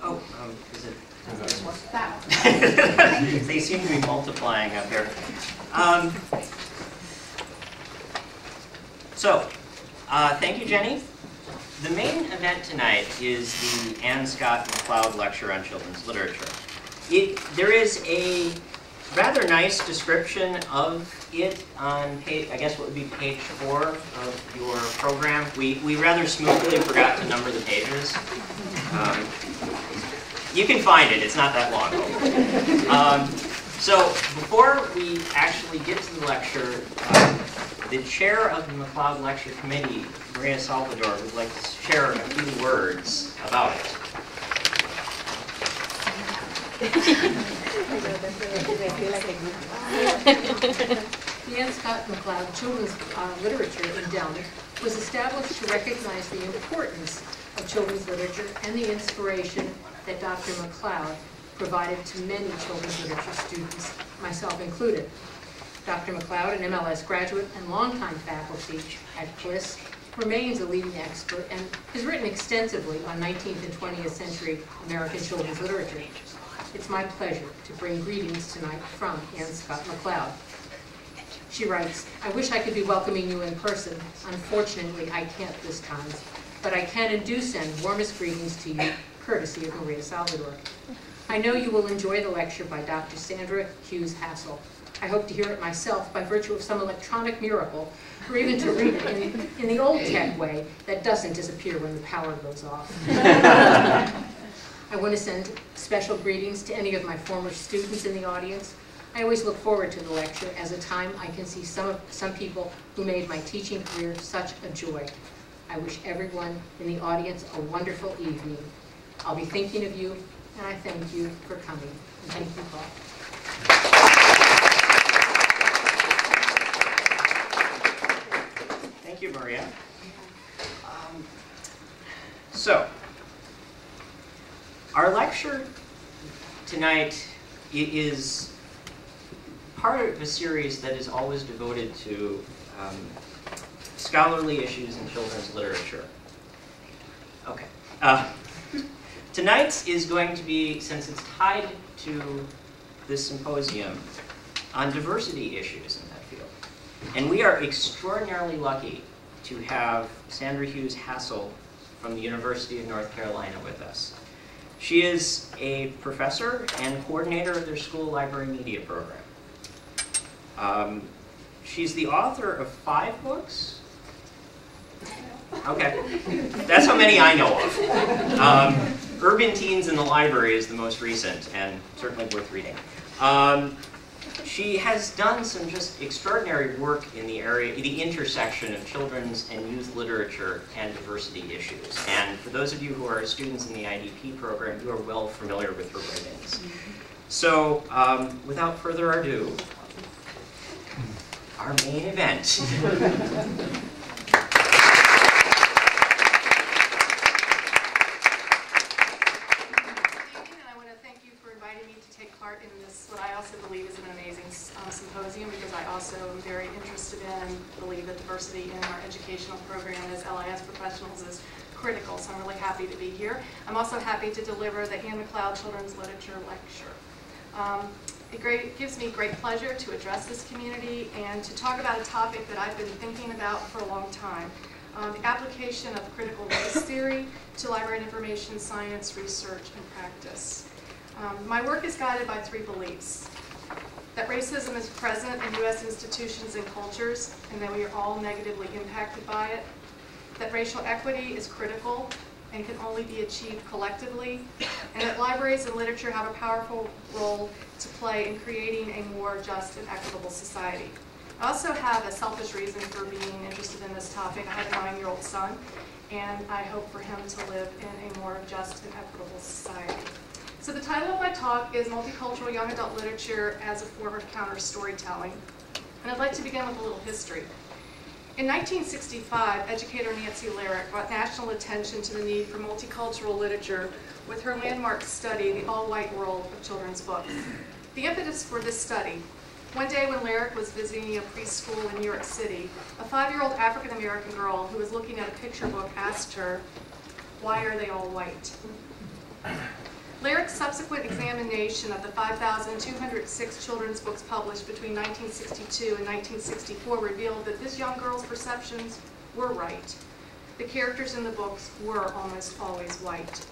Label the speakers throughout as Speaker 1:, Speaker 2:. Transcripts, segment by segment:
Speaker 1: Oh, is it? That They seem to be multiplying up here. Thank you, Jenny. The main event tonight is the Ann Scott MacLeod Lecture on Children's Literature. There is a rather nice description of it on page, I guess what would be page 4 of your program. We rather smoothly forgot to number the pages. You can find it, it's not that long. So before we actually get to the lecture, the chair of the MacLeod Lecture Committee, Maria Salvador, would like to share a few words about it.
Speaker 2: The Ann Scott MacLeod Children's Literature Endowment was established to recognize the importance of children's literature and the inspiration that Dr. MacLeod provided to many children's literature students, myself included. Dr. MacLeod, an MLS graduate and longtime faculty at LIS, remains a leading expert and has written extensively on 19th and 20th century American children's literature. It's my pleasure to bring greetings tonight from Ann Scott MacLeod. She writes, "I wish I could be welcoming you in person. Unfortunately, I can't this time, but I can and do send warmest greetings to you, courtesy of Maria Salvador. I know you will enjoy the lecture by Dr. Sandra Hughes Hassell. I hope to hear it myself by virtue of some electronic miracle, or even to read it in the old tech way that doesn't disappear when the power goes off. I want to send special greetings to any of my former students in the audience. I always look forward to the lecture as a time I can see some people who made my teaching career such a joy. I wish everyone in the audience a wonderful evening. I'll be thinking of you, and I thank you for coming. And thank you, Paul."
Speaker 1: Thank you, Maria. Our lecture tonight is part of a series that is always devoted to scholarly issues in children's literature. Okay. Tonight's is going to be, since it's tied to this symposium, on diversity issues in that field. And we are extraordinarily lucky to have Sandra Hughes Hassell from the University of North Carolina with us. She is a professor and coordinator of their school library media program. She's the author of 5 books. Okay, that's how many I know of. Urban Teens in the Library is the most recent and certainly worth reading. She has done some just extraordinary work in the area, the intersection of children's and youth literature and diversity issues. And for those of you who are students in the IDP program, you are well familiar with her writings. So, without further ado, our main event.
Speaker 3: In this, what I also believe is an amazing symposium, because I also am very interested in and believe that diversity in our educational program as LIS professionals is critical, so I'm really happy to be here. I'm also happy to deliver the Ann MacLeod Children's Literature Lecture. It gives me great pleasure to address this community and to talk about a topic that I've been thinking about for a long time, the application of critical race theory to library and information science research and practice. My work is guided by 3 beliefs: that racism is present in U.S. institutions and cultures, and that we are all negatively impacted by it; that racial equity is critical and can only be achieved collectively; and that libraries and literature have a powerful role to play in creating a more just and equitable society. I also have a selfish reason for being interested in this topic. I have a 9-year-old son, and I hope for him to live in a more just and equitable society. So the title of my talk is Multicultural Young Adult Literature as a Form of Counter-Storytelling. And I'd like to begin with a little history. In 1965, educator Nancy Lyric brought national attention to the need for multicultural literature with her landmark study, The All-White World of Children's Books. The impetus for this study One day when Lyric was visiting a preschool in New York City, a 5-year-old African-American girl who was looking at a picture book asked her, "Why are they all white?" Lyric's subsequent examination of the 5,206 children's books published between 1962 and 1964 revealed that this young girl's perceptions were right. The characters in the books were almost always white.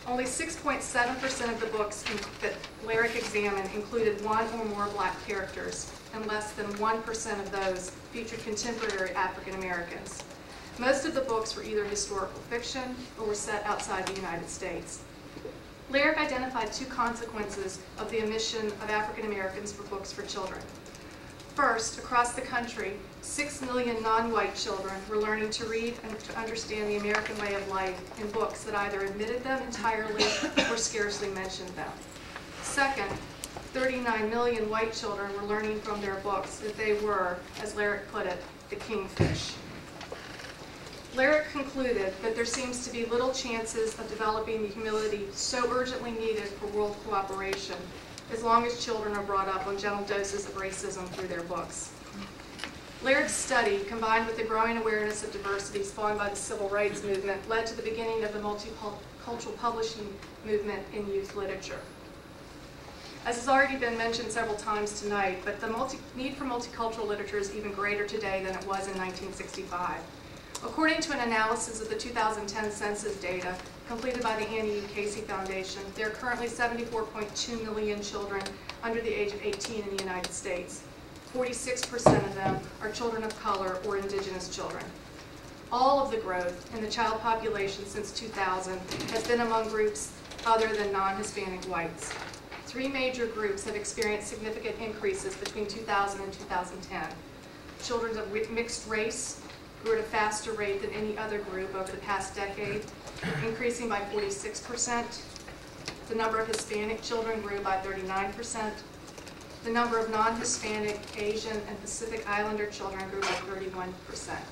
Speaker 3: Only 6.7% of the books that Lyric examined included one or more black characters, and less than 1% of those featured contemporary African Americans. Most of the books were either historical fiction or were set outside the United States. Lyric identified 2 consequences of the omission of African Americans for books for children. First, across the country, 6 million non-white children were learning to read and to understand the American way of life in books that either omitted them entirely or scarcely mentioned them. Second, 39 million white children were learning from their books that they were, as Lyric put it, the kingfish. Lyric concluded that there seems to be little chances of developing the humility so urgently needed for world cooperation as long as children are brought up on gentle doses of racism through their books. Lyric's study, combined with the growing awareness of diversity spawned by the civil rights movement, led to the beginning of the multicultural publishing movement in youth literature. As has already been mentioned several times tonight, but the need for multicultural literature is even greater today than it was in 1965. According to an analysis of the 2010 census data completed by the Annie E. Casey Foundation, there are currently 74.2 million children under the age of 18 in the United States. 46% of them are children of color or indigenous children. All of the growth in the child population since 2000 has been among groups other than non-Hispanic whites. 3 major groups have experienced significant increases between 2000 and 2010. Children of mixed race grew at a faster rate than any other group over the past decade, increasing by 46%. The number of Hispanic children grew by 39%. The number of non-Hispanic, Asian, and Pacific Islander children grew by 31%.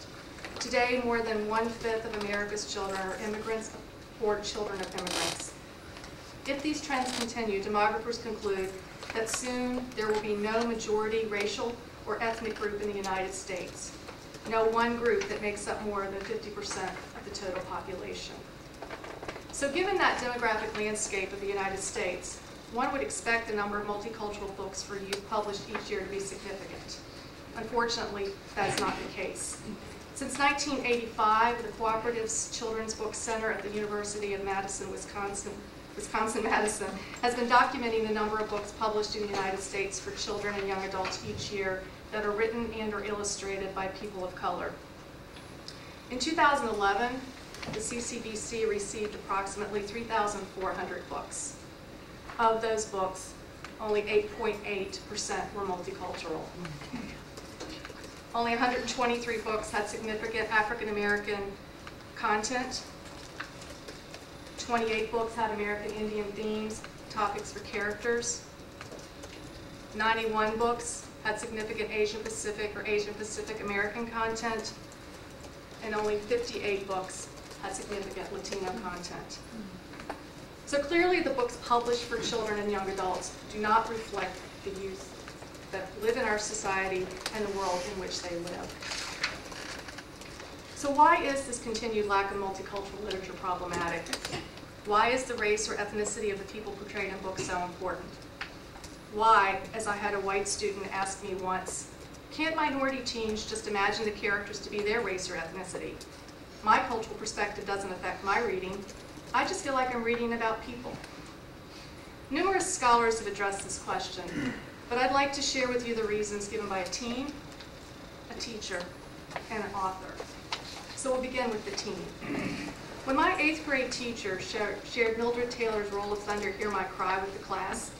Speaker 3: Today, more than 1/5 of America's children are immigrants or children of immigrants. If these trends continue, demographers conclude that soon there will be no majority racial or ethnic group in the United States. No one group that makes up more than 50% of the total population. So given that demographic landscape of the United States, one would expect the number of multicultural books for youth published each year to be significant. Unfortunately, that is not the case. Since 1985, the Cooperative's Children's Book Center at the University of Wisconsin-Madison has been documenting the number of books published in the United States for children and young adults each year that are written and or illustrated by people of color. In 2011, the CCBC received approximately 3,400 books. Of those books, only 8.8% were multicultural. Only 123 books had significant African American content. 28 books had American Indian themes, topics for characters. 91 books had significant Asian Pacific or Asian Pacific American content, and only 58 books had significant Latino content. So clearly the books published for children and young adults do not reflect the youth that live in our society and the world in which they live. So why is this continued lack of multicultural literature problematic? Why is the race or ethnicity of the people portrayed in books so important? Why, as I had a white student ask me once, can't minority teens just imagine the characters to be their race or ethnicity? My cultural perspective doesn't affect my reading. I just feel like I'm reading about people. Numerous scholars have addressed this question, but I'd like to share with you the reasons given by a teen, a teacher, and an author. So we'll begin with the teen. When my 8th grade teacher shared Mildred Taylor's Roll of Thunder, Hear My Cry with the class,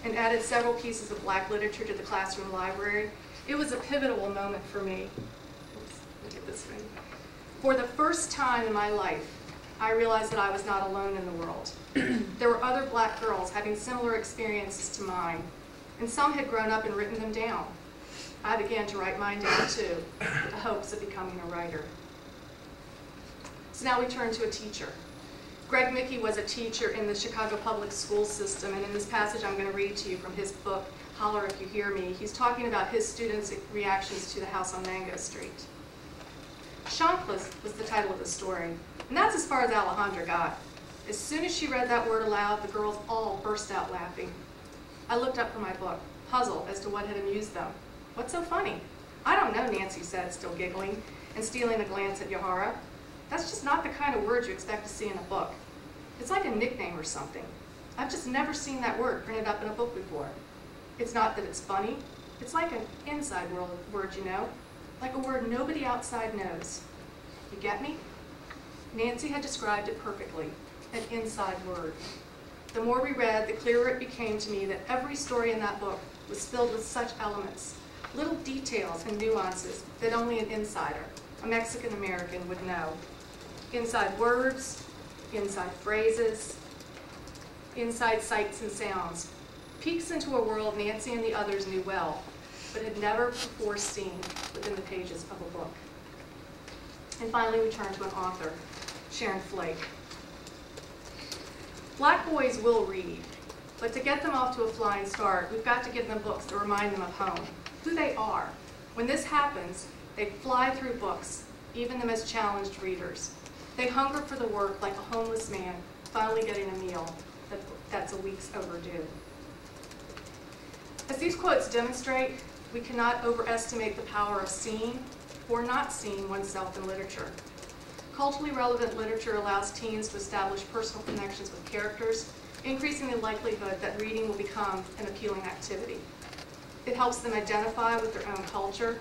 Speaker 3: and added several pieces of black literature to the classroom library, it was a pivotal moment for me. Oops, let me get this right. For the first time in my life, I realized that I was not alone in the world. There were other black girls having similar experiences to mine, and some had grown up and written them down. I began to write mine down too, with the hopes of becoming a writer. So now we turn to a teacher. Greg Mickey was a teacher in the Chicago public school system, and in this passage I'm going to read to you from his book, holler if you hear me. He's talking about his students' reactions to the house on Mango Street. Chanclus was the title of the story, and that's as far as Alejandra got. As soon as she read that word aloud, the girls all burst out laughing. I looked up from my book, puzzled as to what had amused them. What's so funny? I don't know, Nancy said, still giggling and stealing a glance at Yahara. That's just not the kind of word you expect to see in a book. It's like a nickname or something. I've just never seen that word printed up in a book before. It's not that it's funny. It's like an inside world word, you know, like a word nobody outside knows. You get me? Nancy had described it perfectly, an inside word. The more we read, the clearer it became to me that every story in that book was filled with such elements, little details and nuances that only an insider, a Mexican American, would know. Inside words, inside phrases, inside sights and sounds, peeks into a world Nancy and the others knew well, but had never before seen within the pages of a book. And finally, we turn to an author, Sharon Flake. Black boys will read, but to get them off to a flying start, we've got to give them books that remind them of home, who they are. When this happens, they fly through books, even the most challenged readers. They hunger for the work like a homeless man finally getting a meal that's a week's overdue. As these quotes demonstrate, we cannot overestimate the power of seeing or not seeing oneself in literature. Culturally relevant literature allows teens to establish personal connections with characters, increasing the likelihood that reading will become an appealing activity. It helps them identify with their own culture,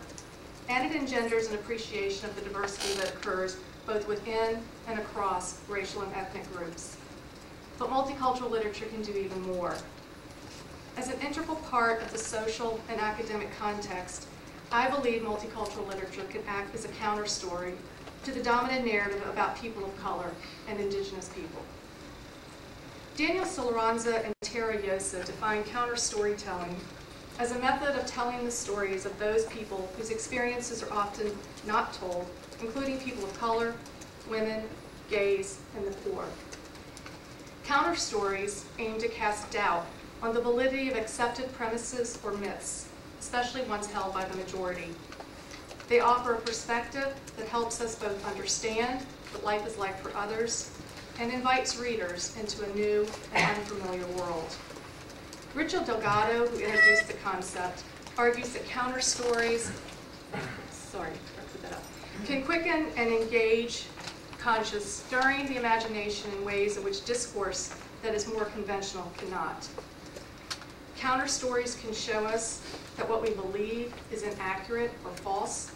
Speaker 3: and it engenders an appreciation of the diversity that occurs both within and across racial and ethnic groups. But multicultural literature can do even more. As an integral part of the social and academic context, I believe multicultural literature can act as a counter-story to the dominant narrative about people of color and indigenous people. Daniel Solorzano and Sandra Yosso define counter-storytelling as a method of telling the stories of those people whose experiences are often not told, including people of color, women, gays, and the poor. Counter-stories aim to cast doubt on the validity of accepted premises or myths, especially ones held by the majority. They offer a perspective that helps us both understand what life is like for others and invites readers into a new and unfamiliar world. Richard Delgado, who introduced the concept, argues that counter stories, can quicken and engage conscious, stirring the imagination in ways in which discourse that is more conventional cannot. Counter stories can show us that what we believe is inaccurate or false.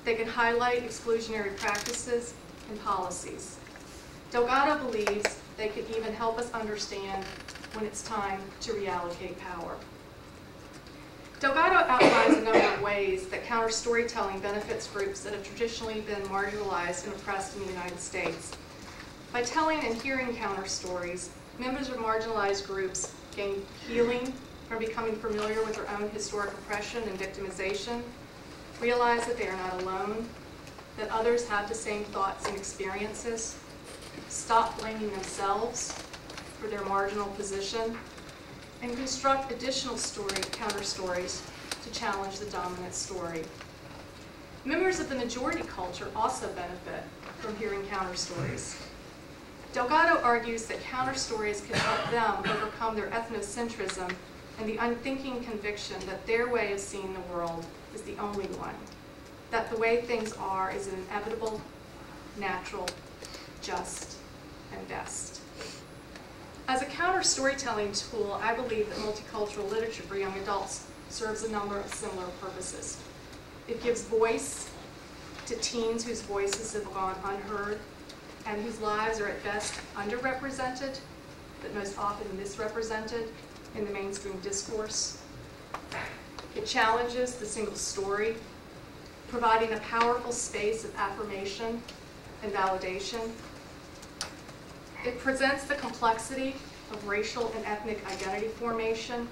Speaker 3: They can highlight exclusionary practices and policies. Delgado believes they can even help us understand when it's time to reallocate power. Delgado outlines a number of ways that counter-storytelling benefits groups that have traditionally been marginalized and oppressed in the United States. By telling and hearing counter-stories, members of marginalized groups gain healing from becoming familiar with their own historic oppression and victimization, realize that they are not alone, that others have the same thoughts and experiences, stop blaming themselves for their marginal position, and construct additional counter-stories to challenge the dominant story. Members of the majority culture also benefit from hearing counter-stories. Delgado argues that counter-stories can help them overcome their ethnocentrism and the unthinking conviction that their way of seeing the world is the only one, that the way things are is inevitable, natural, just, and best. As a counter-storytelling tool, I believe that multicultural literature for young adults serves a number of similar purposes. It gives voice to teens whose voices have gone unheard and whose lives are at best underrepresented, but most often misrepresented in the mainstream discourse. It challenges the single story, providing a powerful space of affirmation and validation. It presents the complexity of racial and ethnic identity formation.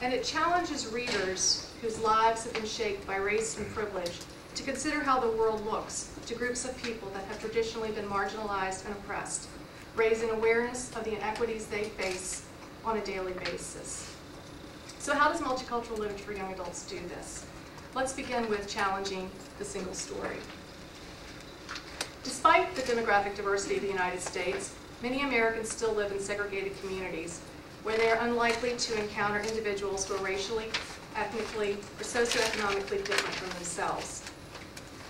Speaker 3: And it challenges readers whose lives have been shaped by race and privilege to consider how the world looks to groups of people that have traditionally been marginalized and oppressed, raising awareness of the inequities they face on a daily basis. So how does multicultural literature for young adults do this? Let's begin with challenging the single story. Despite the demographic diversity of the United States, many Americans still live in segregated communities where they are unlikely to encounter individuals who are racially, ethnically, or socioeconomically different from themselves.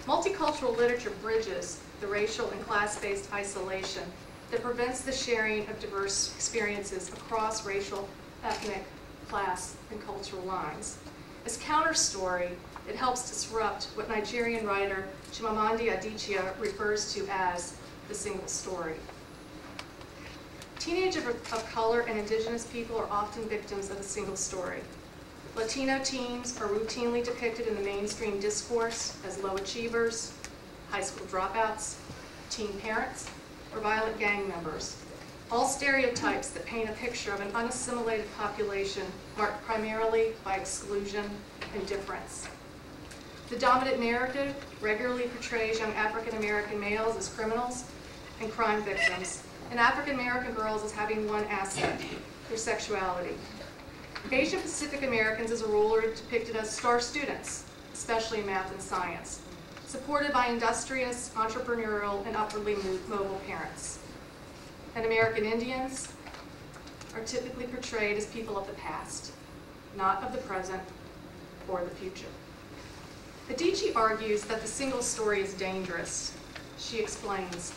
Speaker 3: Multicultural literature bridges the racial and class-based isolation that prevents the sharing of diverse experiences across racial, ethnic, class, and cultural lines. As counterstory, it helps disrupt what Nigerian writer Chimamanda Adichie refers to as the single story. Teenagers of color and indigenous people are often victims of a single story. Latino teens are routinely depicted in the mainstream discourse as low achievers, high school dropouts, teen parents, or violent gang members, all stereotypes that paint a picture of an unassimilated population marked primarily by exclusion and difference. The dominant narrative regularly portrays young African American males as criminals and crime victims, and African American girls as having one asset, their sexuality. Asian Pacific Americans as a rule are depicted as star students, especially in math and science, supported by industrious, entrepreneurial, and upwardly mobile parents. And American Indians are typically portrayed as people of the past, not of the present or the future. Adichie argues that the single story is dangerous. She explains,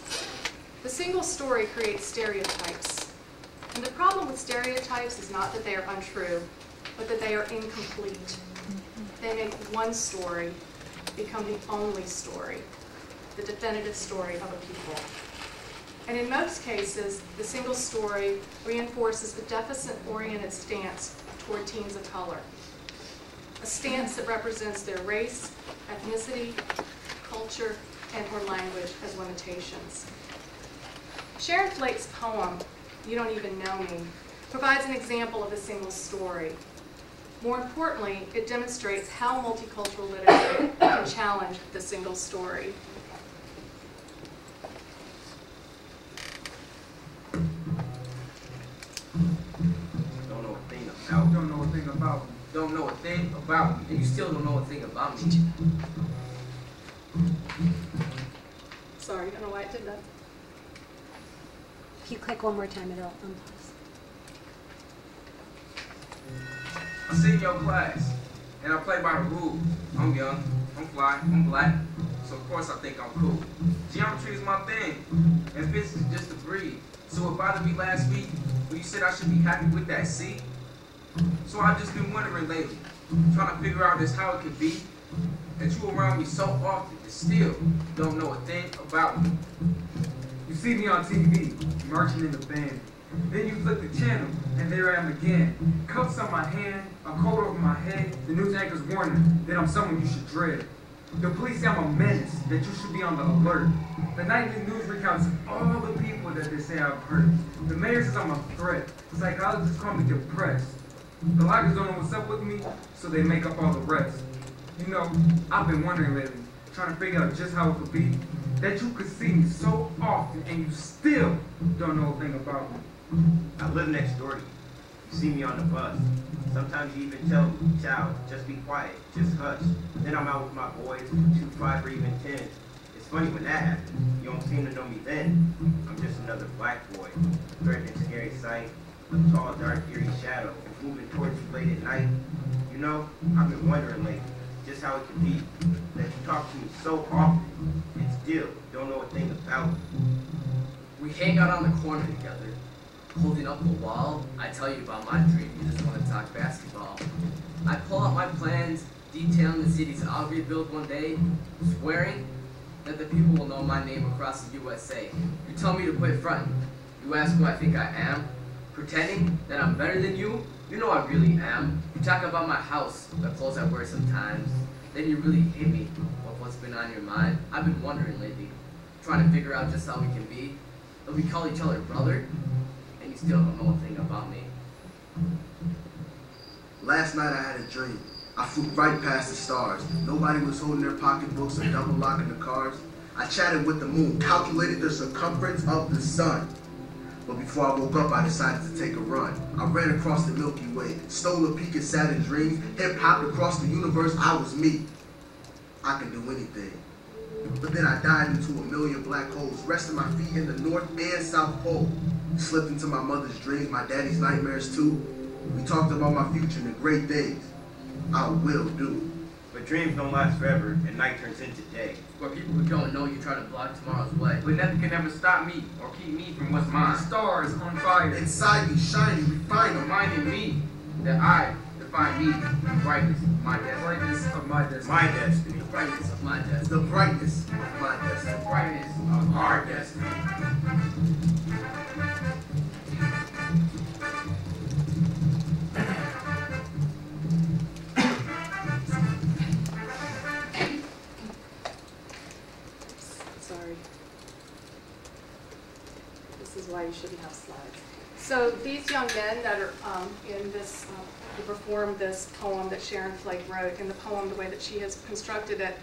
Speaker 3: the single story creates stereotypes. And the problem with stereotypes is not that they are untrue, but that they are incomplete. They make one story become the only story, the definitive story of a people. And in most cases, the single story reinforces the deficit-oriented stance toward teens of color, a stance that represents their race, ethnicity, culture, and/or language as limitations. Sharon Flake's poem, You Don't Even Know Me, provides an example of a single story. More importantly, it demonstrates how multicultural literature can challenge the single story.
Speaker 4: Don't know a thing about.
Speaker 5: Don't know a thing about me.
Speaker 4: Don't know a thing about me. And you still don't know a thing about me.
Speaker 3: Sorry, I don't know why it did that.
Speaker 6: If you click one more time, it'll unpause.
Speaker 4: I sit in your class, and I play by the rules. I'm young, I'm fly, I'm black, so of course I think I'm cool. Geometry is my thing, and physics is just a breed. So it bothered me last week when you said I should be happy with that C. So I've just been wondering lately, trying to figure out just how it could be that you around me so often and still don't know a thing about me.
Speaker 5: You see me on TV, marching in the band. Then you flip the channel, and there I am again. Cuffs on my hand, a coat over my head, the news anchor's warning that I'm someone you should dread. The police say I'm a menace, that you should be on the alert. The nightly news recounts all the people that they say I've hurt. The mayor says I'm a threat. Psychologists call me depressed. The lockers don't know what's up with me, so they make up all the rest. You know, I've been wondering lately, trying to figure out just how it could be that you could see me so often and you still don't know a thing about me.
Speaker 4: I live next door to you. You see me on the bus. Sometimes you even tell me, child, just be quiet, just hush. Then I'm out with my boys, 2, 5, or even 10. It's funny when that happens. You don't seem to know me then. I'm just another black boy, a threatening, scary sight, a tall, dark, eerie shadow, moving towards you late at night. You know, I've been wondering lately just how it could be that you talk to me so often and still don't know a thing about me.
Speaker 7: We hang out on the corner together. Holding up the wall, I tell you about my dream, you just want to talk basketball. I pull out my plans, detailing the cities I'll rebuild one day, swearing that the people will know my name across the USA. You tell me to quit fronting. You ask who I think I am, pretending that I'm better than you. You know I really am. You talk about my house, the clothes I wear sometimes. Then you really hit me with what's been on your mind. I've been wondering lately, trying to figure out just how we can be. That we call each other brother, and you still don't know a thing about me.
Speaker 8: Last night I had a dream. I flew right past the stars. Nobody was holding their pocketbooks or double locking the cars. I chatted with the moon, calculated the circumference of the sun. But before I woke up, I decided to take a run. I ran across the Milky Way, stole a peek at Saturn dreams, hip-hopped across the universe. I was me. I can do anything. But then I dived into a million black holes, resting my feet in the North and South Pole. Slipped into my mother's dreams, my daddy's nightmares too. We talked about my future and the great things I will do.
Speaker 4: But dreams don't last forever, and night turns into day.
Speaker 7: Where people who don't know you try to block tomorrow's way.
Speaker 5: But nothing can ever stop me or keep me from what's mine. The stars on fire.
Speaker 8: Inside me, shining, refining,
Speaker 5: Reminding me that I define me, the brightness of my destiny. Brightness of my destiny.
Speaker 4: My destiny.
Speaker 7: The brightness of my destiny.
Speaker 8: the brightness of my destiny.
Speaker 5: The brightness of our destiny.
Speaker 3: Sorry. This is why you shouldn't have slides. So these young men that are in this, who performed this poem that Sharon Flake wrote, in the poem, the way that she has constructed it,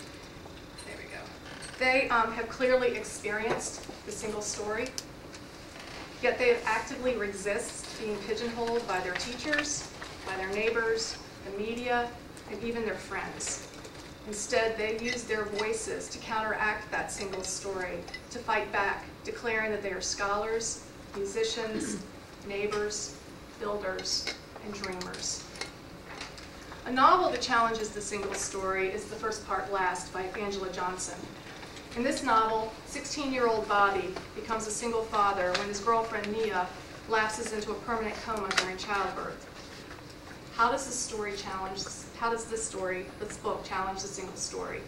Speaker 3: there we go. They have clearly experienced the single story, yet they have actively resist being pigeonholed by their teachers, by their neighbors, the media, and even their friends. Instead, they use their voices to counteract that single story, to fight back, declaring that they are scholars, musicians, neighbors, builders, and dreamers. A novel that challenges the single story is The First Part Last by Angela Johnson. In this novel, 16-year-old Bobby becomes a single father when his girlfriend Nia lapses into a permanent coma during childbirth. How does this book challenge the single story?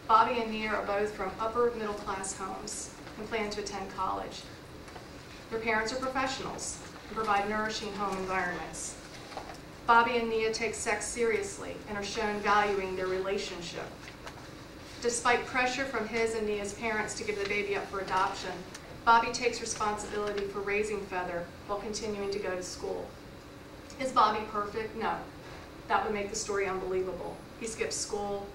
Speaker 3: Bobby and Nia are both from upper middle class homes and plan to attend college. Their parents are professionals and provide nourishing home environments. Bobby and Nia take sex seriously and are shown valuing their relationship. Despite pressure from his and Nia's parents to give the baby up for adoption, Bobby takes responsibility for raising Feather while continuing to go to school. Is Bobby perfect? No. That would make the story unbelievable. He skips school.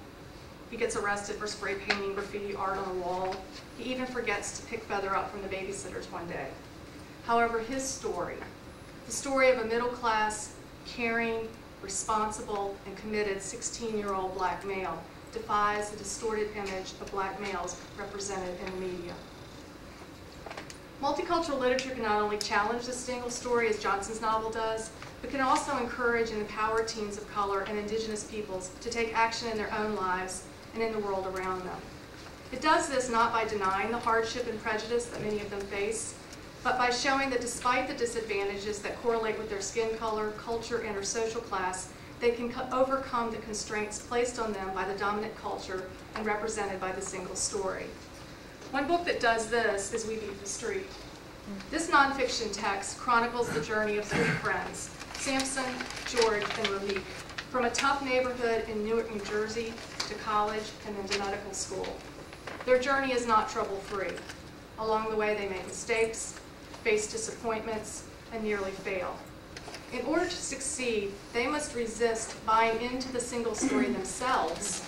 Speaker 3: He gets arrested for spray painting graffiti art on a wall. He even forgets to pick Feather up from the babysitters one day. However, his story, the story of a middle-class, caring, responsible, and committed 16-year-old black male, defies the distorted image of black males represented in the media. Multicultural literature can not only challenge the single story, as Johnson's novel does, but can also encourage and empower teens of color and indigenous peoples to take action in their own lives and in the world around them. It does this not by denying the hardship and prejudice that many of them face, but by showing that despite the disadvantages that correlate with their skin color, culture, and or social class, they can overcome the constraints placed on them by the dominant culture and represented by the single story. One book that does this is We Beat the Street. This nonfiction text chronicles the journey of three friends, Samson, George, and Ramik, from a tough neighborhood in Newark, New Jersey, to college and then to medical school. Their journey is not trouble-free. Along the way, they make mistakes, face disappointments, and nearly fail. In order to succeed, they must resist buying into the single story themselves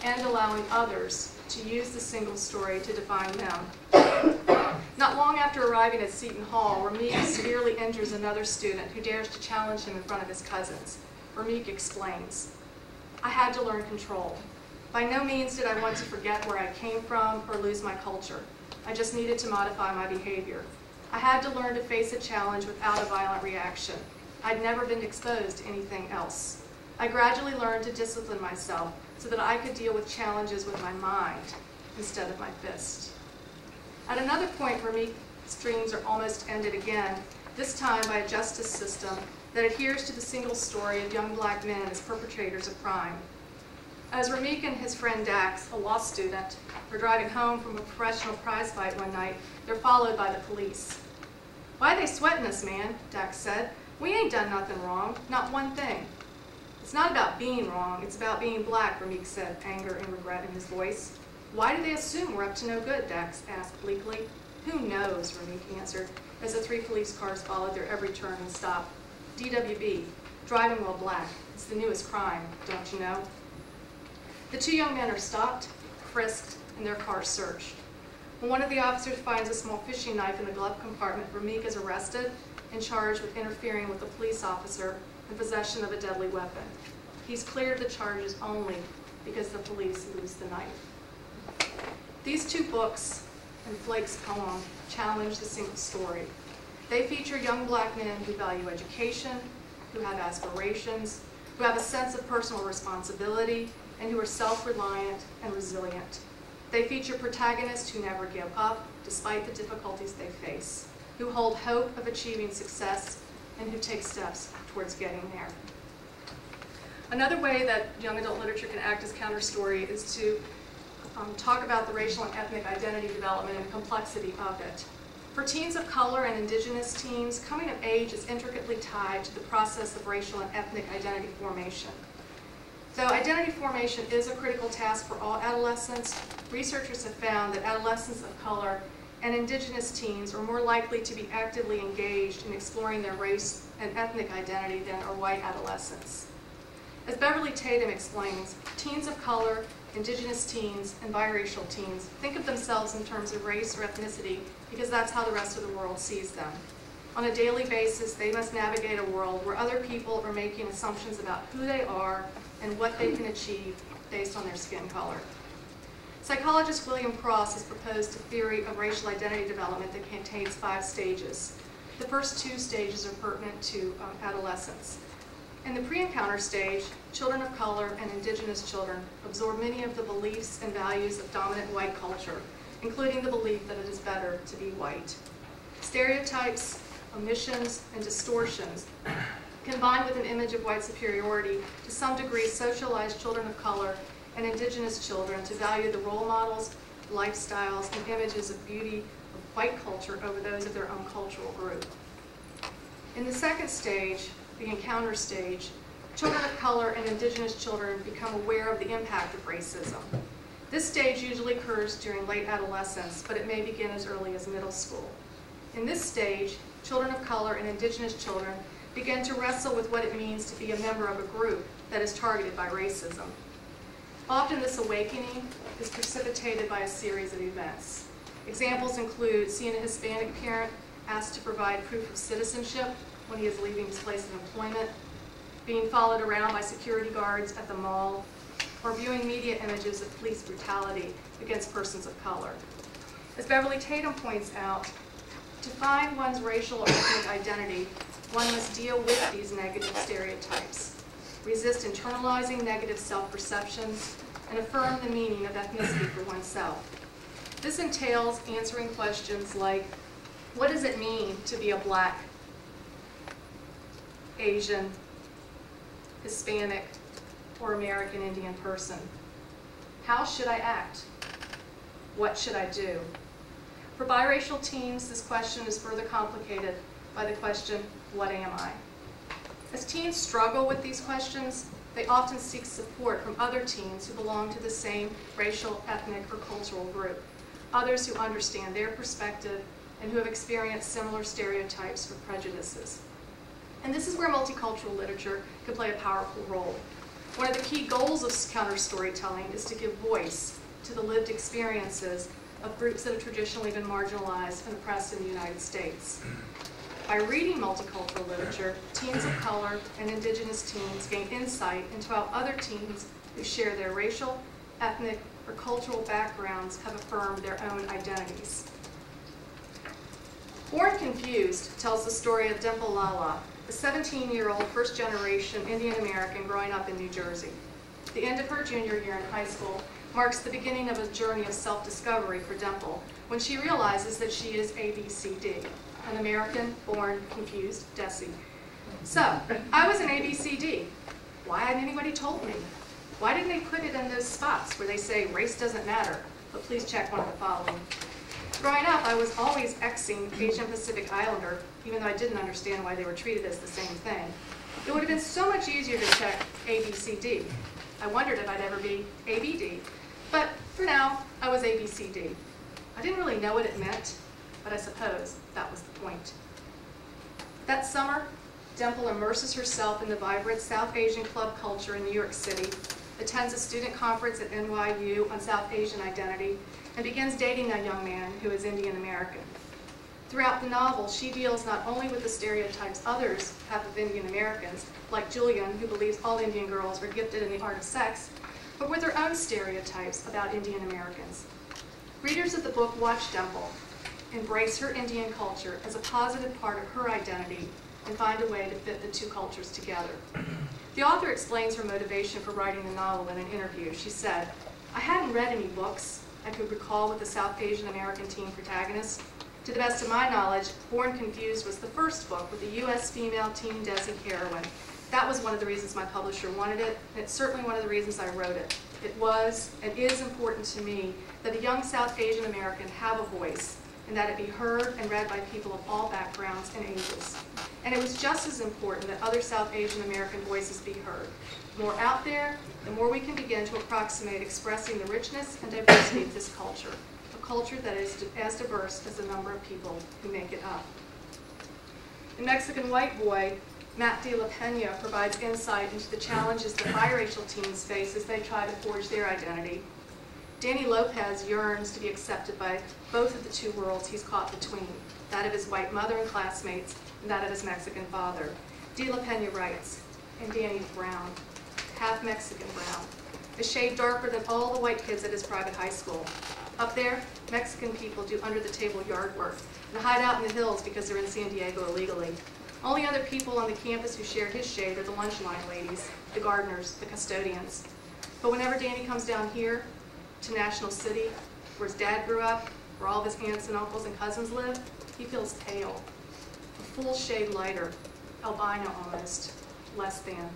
Speaker 3: and allowing others to use the single story to define them. Not long after arriving at Seton Hall, Ramik severely injures another student who dares to challenge him in front of his cousins. Ramik explains, "I had to learn control. By no means did I want to forget where I came from or lose my culture. I just needed to modify my behavior. I had to learn to face a challenge without a violent reaction. I'd never been exposed to anything else. I gradually learned to discipline myself so that I could deal with challenges with my mind instead of my fist." At another point, Ramik's dreams are almost ended again, this time by a justice system that adheres to the single story of young black men as perpetrators of crime. As Ramik and his friend Dax, a law student, were driving home from a professional prize fight one night, they're followed by the police. "Why they sweating us, man?" Dax said. "We ain't done nothing wrong, not one thing." "It's not about being wrong, it's about being black," Ramik said, anger and regret in his voice. "Why do they assume we're up to no good?" Dax asked bleakly. "Who knows?" Ramik answered, as the three police cars followed their every turn and stop. "DWB, driving while black. It's the newest crime, don't you know?" The two young men are stopped, frisked, and their cars searched. When one of the officers finds a small fishing knife in the glove compartment, Ramik is arrested and charged with interfering with a police officer in possession of a deadly weapon. He's cleared the charges only because the police lose the knife. These two books and Flake's poem challenge the single story. They feature young black men who value education, who have aspirations, who have a sense of personal responsibility, and who are self-reliant and resilient. They feature protagonists who never give up despite the difficulties they face, who hold hope of achieving success, and who take steps towards getting there. Another way that young adult literature can act as counterstory is to talk about the racial and ethnic identity development and complexity of it. For teens of color and indigenous teens, coming of age is intricately tied to the process of racial and ethnic identity formation. Though identity formation is a critical task for all adolescents, researchers have found that adolescents of color and indigenous teens are more likely to be actively engaged in exploring their race and ethnic identity than are white adolescents. As Beverly Tatum explains, teens of color, indigenous teens, and biracial teens think of themselves in terms of race or ethnicity because that's how the rest of the world sees them. On a daily basis, they must navigate a world where other people are making assumptions about who they are and what they can achieve based on their skin color. Psychologist William Cross has proposed a theory of racial identity development that contains 5 stages. The first 2 stages are pertinent to adolescence. In the pre-encounter stage, children of color and indigenous children absorb many of the beliefs and values of dominant white culture, including the belief that it is better to be white. Stereotypes, omissions, and distortions, combined with an image of white superiority, to some degree socialize children of color and indigenous children to value the role models, lifestyles, and images of beauty of white culture over those of their own cultural group. In the second stage, the encounter stage, children of color and indigenous children become aware of the impact of racism. This stage usually occurs during late adolescence, but it may begin as early as middle school. In this stage, children of color and indigenous children begin to wrestle with what it means to be a member of a group that is targeted by racism. Often this awakening is precipitated by a series of events. Examples include seeing a Hispanic parent asked to provide proof of citizenship when he is leaving his place of employment, being followed around by security guards at the mall, or viewing media images of police brutality against persons of color. As Beverly Tatum points out, to find one's racial or ethnic identity, one must deal with these negative stereotypes, resist internalizing negative self-perceptions, and affirm the meaning of ethnicity for oneself. This entails answering questions like, what does it mean to be a Black, Asian, Hispanic, or American Indian person? How should I act? What should I do? For biracial teens, this question is further complicated by the question, what am I? As teens struggle with these questions, they often seek support from other teens who belong to the same racial, ethnic, or cultural group, others who understand their perspective and who have experienced similar stereotypes or prejudices. And this is where multicultural literature can play a powerful role. One of the key goals of counter storytelling is to give voice to the lived experiences of groups that have traditionally been marginalized and oppressed in the United States. By reading multicultural literature, teens of color and indigenous teens gain insight into how other teens who share their racial, ethnic, or cultural backgrounds have affirmed their own identities. Born Confused tells the story of Dimple Lala, a 17-year-old first-generation Indian American growing up in New Jersey. The end of her junior year in high school marks the beginning of a journey of self-discovery for Dimple when she realizes that she is ABCD, an American born confused Desi. So, I was an ABCD. Why hadn't anybody told me? Why didn't they put it in those spots where they say race doesn't matter, but please check one of the following? Growing up, I was always Xing Asian Pacific Islander, even though I didn't understand why they were treated as the same thing. It would have been so much easier to check ABCD. I wondered if I'd ever be ABD, but for now, I was ABCD. I didn't really know what it meant, but I suppose that was the point. That summer, Dimple immerses herself in the vibrant South Asian club culture in New York City attends a student conference at NYU on South Asian identity, and begins dating a young man who is Indian American. Throughout the novel, she deals not only with the stereotypes others have of Indian Americans, like Julian, who believes all Indian girls are gifted in the art of sex, but with her own stereotypes about Indian Americans. Readers of the book watch Dimple embrace her Indian culture as a positive part of her identity and find a way to fit the two cultures together. The author explains her motivation for writing the novel in an interview. She said, "I hadn't read any books I could recall with a South Asian American teen protagonist. To the best of my knowledge, Born Confused was the first book with a U.S. female teen Desi heroine. That was one of the reasons my publisher wanted it, and it's certainly one of the reasons I wrote it. It was and is important to me that a young South Asian American have a voice, and that it be heard and read by people of all backgrounds and ages. And it was just as important that other South Asian American voices be heard. The more out there, the more we can begin to approximate expressing the richness and diversity of this culture, a culture that is as diverse as the number of people who make it up." In Mexican White Boy, Matt de la Pena provides insight into the challenges that biracial teens face as they try to forge their identity. Danny Lopez yearns to be accepted by both of the two worlds he's caught between, that of his white mother and classmates, and that of his Mexican father. De la Pena writes, "And Danny's brown, half Mexican brown, a shade darker than all the white kids at his private high school. Up there, Mexican people do under-the-table yard work and hide out in the hills because they're in San Diego illegally. Only other people on the campus who share his shade are the lunch line ladies, the gardeners, the custodians. But whenever Danny comes down here to National City, where his dad grew up, where all of his aunts and uncles and cousins live, he feels pale, a full shade lighter, albino almost, less than."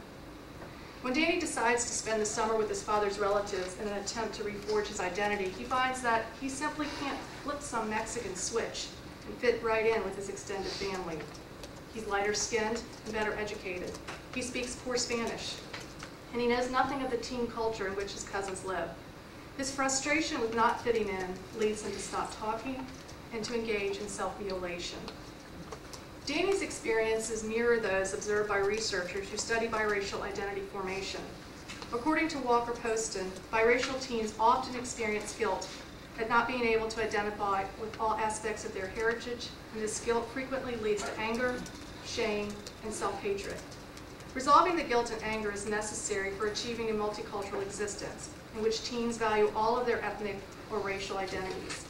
Speaker 3: When Danny decides to spend the summer with his father's relatives in an attempt to reforge his identity, he finds that he simply can't flip some Mexican switch and fit right in with his extended family. He's lighter skinned and better educated. He speaks poor Spanish, and he knows nothing of the teen culture in which his cousins live. His frustration with not fitting in leads him to stop talking and to engage in self-mutilation. Danny's experiences mirror those observed by researchers who study biracial identity formation. According to Walker Poston, biracial teens often experience guilt at not being able to identify with all aspects of their heritage, and this guilt frequently leads to anger, shame, and self-hatred. Resolving the guilt and anger is necessary for achieving a multicultural existence in which teens value all of their ethnic or racial identities.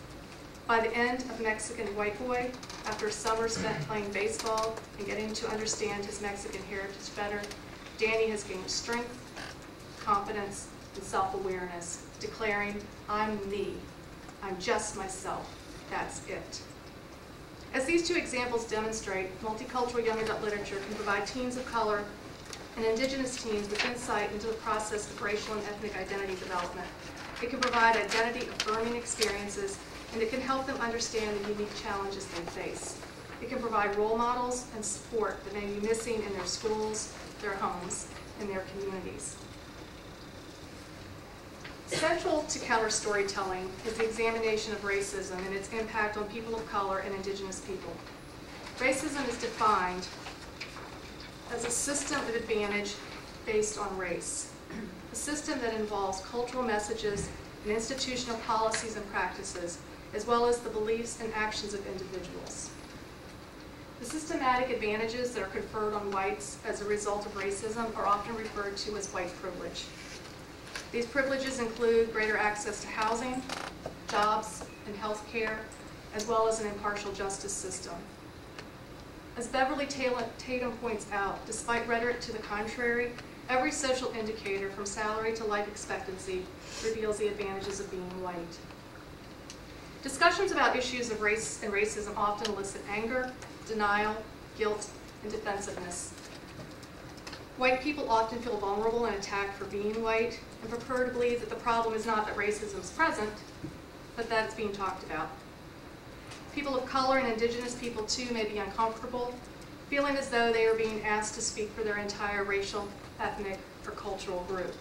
Speaker 3: By the end of Mexican White Boy, after a summer spent playing baseball and getting to understand his Mexican heritage better, Danny has gained strength, confidence, and self-awareness, declaring, "I'm me. I'm just myself. That's it." As these two examples demonstrate, multicultural young adult literature can provide teens of color and indigenous teens with insight into the process of racial and ethnic identity development. It can provide identity-affirming experiences, and it can help them understand the unique challenges they face. It can provide role models and support that may be missing in their schools, their homes, and their communities. Central to counter-storytelling is the examination of racism and its impact on people of color and indigenous people. Racism is defined as a system of advantage based on race, a system that involves cultural messages and institutional policies and practices, as well as the beliefs and actions of individuals. The systematic advantages that are conferred on whites as a result of racism are often referred to as white privilege. These privileges include greater access to housing, jobs, and health care, as well as an impartial justice system. As Beverly Tatum points out, despite rhetoric to the contrary, every social indicator from salary to life expectancy reveals the advantages of being white. Discussions about issues of race and racism often elicit anger, denial, guilt, and defensiveness. White people often feel vulnerable and attacked for being white, and prefer to believe that the problem is not that racism is present, but that it's being talked about. People of color and indigenous people too may be uncomfortable, feeling as though they are being asked to speak for their entire racial, ethnic, or cultural group.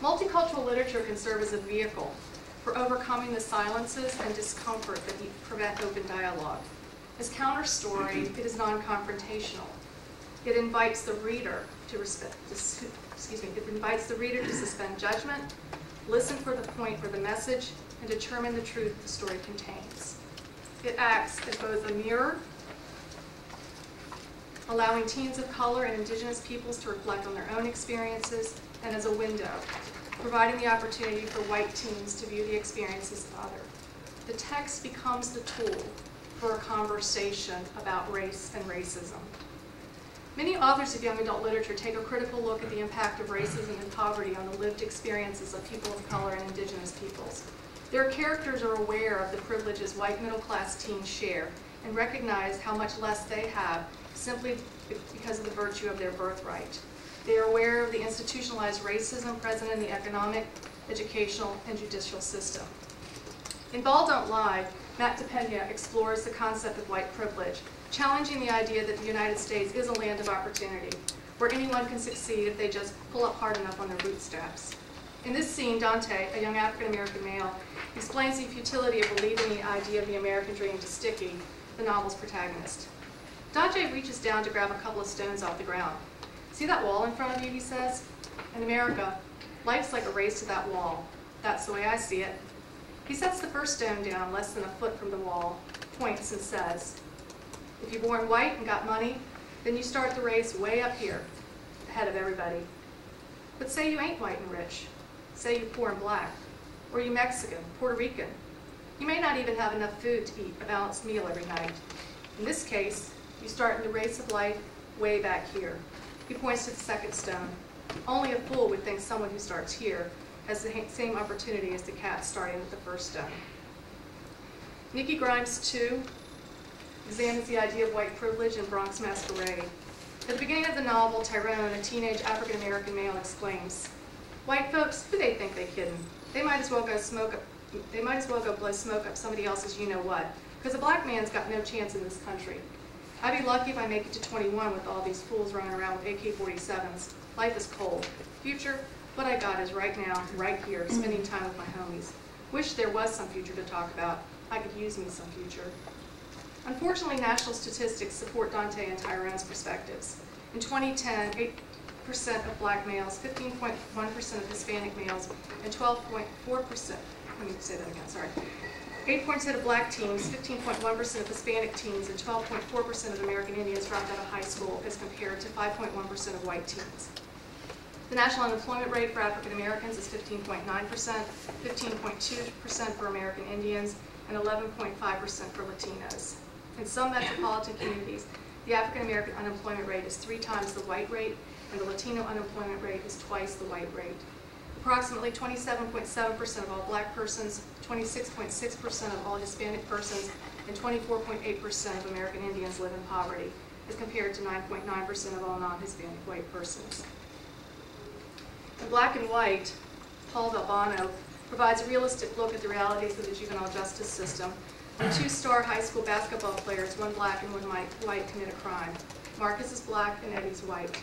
Speaker 3: Multicultural literature can serve as a vehicle for overcoming the silences and discomfort that prevent open dialogue. As counter-story, it is non-confrontational. It invites the reader to it invites the reader to suspend judgment, listen for the point or the message, and determine the truth the story contains. It acts as both a mirror, allowing teens of color and indigenous peoples to reflect on their own experiences, and as a window, providing the opportunity for white teens to view the experiences of others. The text becomes the tool for a conversation about race and racism. Many authors of young adult literature take a critical look at the impact of racism and poverty on the lived experiences of people of color and indigenous peoples. Their characters are aware of the privileges white middle-class teens share and recognize how much less they have simply because of the virtue of their birthright. They are aware of the institutionalized racism present in the economic, educational, and judicial system. In Ball Don't Lie, Matt DePena explores the concept of white privilege, challenging the idea that the United States is a land of opportunity, where anyone can succeed if they just pull up hard enough on their bootstraps. In this scene, Dante, a young African-American male, explains the futility of believing the idea of the American dream to Sticky, the novel's protagonist. Dante reaches down to grab a couple of stones off the ground. "See that wall in front of you," he says. "In America, life's like a race to that wall. That's the way I see it." He sets the first stone down less than a foot from the wall, points and says, "If you're born white and got money, then you start the race way up here, ahead of everybody. But say you ain't white and rich. Say you're poor and black, or you're Mexican, Puerto Rican. You may not even have enough food to eat a balanced meal every night. In this case, you start in the race of life way back here." He points to the second stone. "Only a fool would think someone who starts here has the same opportunity as the cat starting with the first stone." Nikki Grimes, too, examines the idea of white privilege in Bronx Masquerade. At the beginning of the novel, Tyrone, a teenage African-American male, exclaims, "White folks, who they think they kidding? They might as well go blow smoke up somebody else's you-know-what, because a black man's got no chance in this country. I'd be lucky if I make it to 21 with all these fools running around with AK-47s. Life is cold. Future, what I got is right now, right here, spending time with my homies. Wish there was some future to talk about. I could use me some future." Unfortunately, national statistics support Dante and Tyrone's perspectives. In 2010, 8% of black males, 15.1% of Hispanic males, and 12.4%, let me say that again, sorry. 8% of black teens, 15.1% of Hispanic teens, and 12.4% of American Indians dropped out of high school as compared to 5.1% of white teens. The national unemployment rate for African Americans is 15.9%, 15.2% for American Indians, and 11.5% for Latinos. In some metropolitan communities, the African American unemployment rate is 3 times the white rate, and the Latino unemployment rate is twice the white rate. Approximately 27.7% of all black persons, 26.6% of all Hispanic persons, and 24.8% of American Indians live in poverty, as compared to 9.9% of all non-Hispanic white persons. In Black and White, Paul Valbano provides a realistic look at the realities of the juvenile justice system when 2-star high school basketball players, one black and one white, commit a crime. Marcus is black and Eddie's white.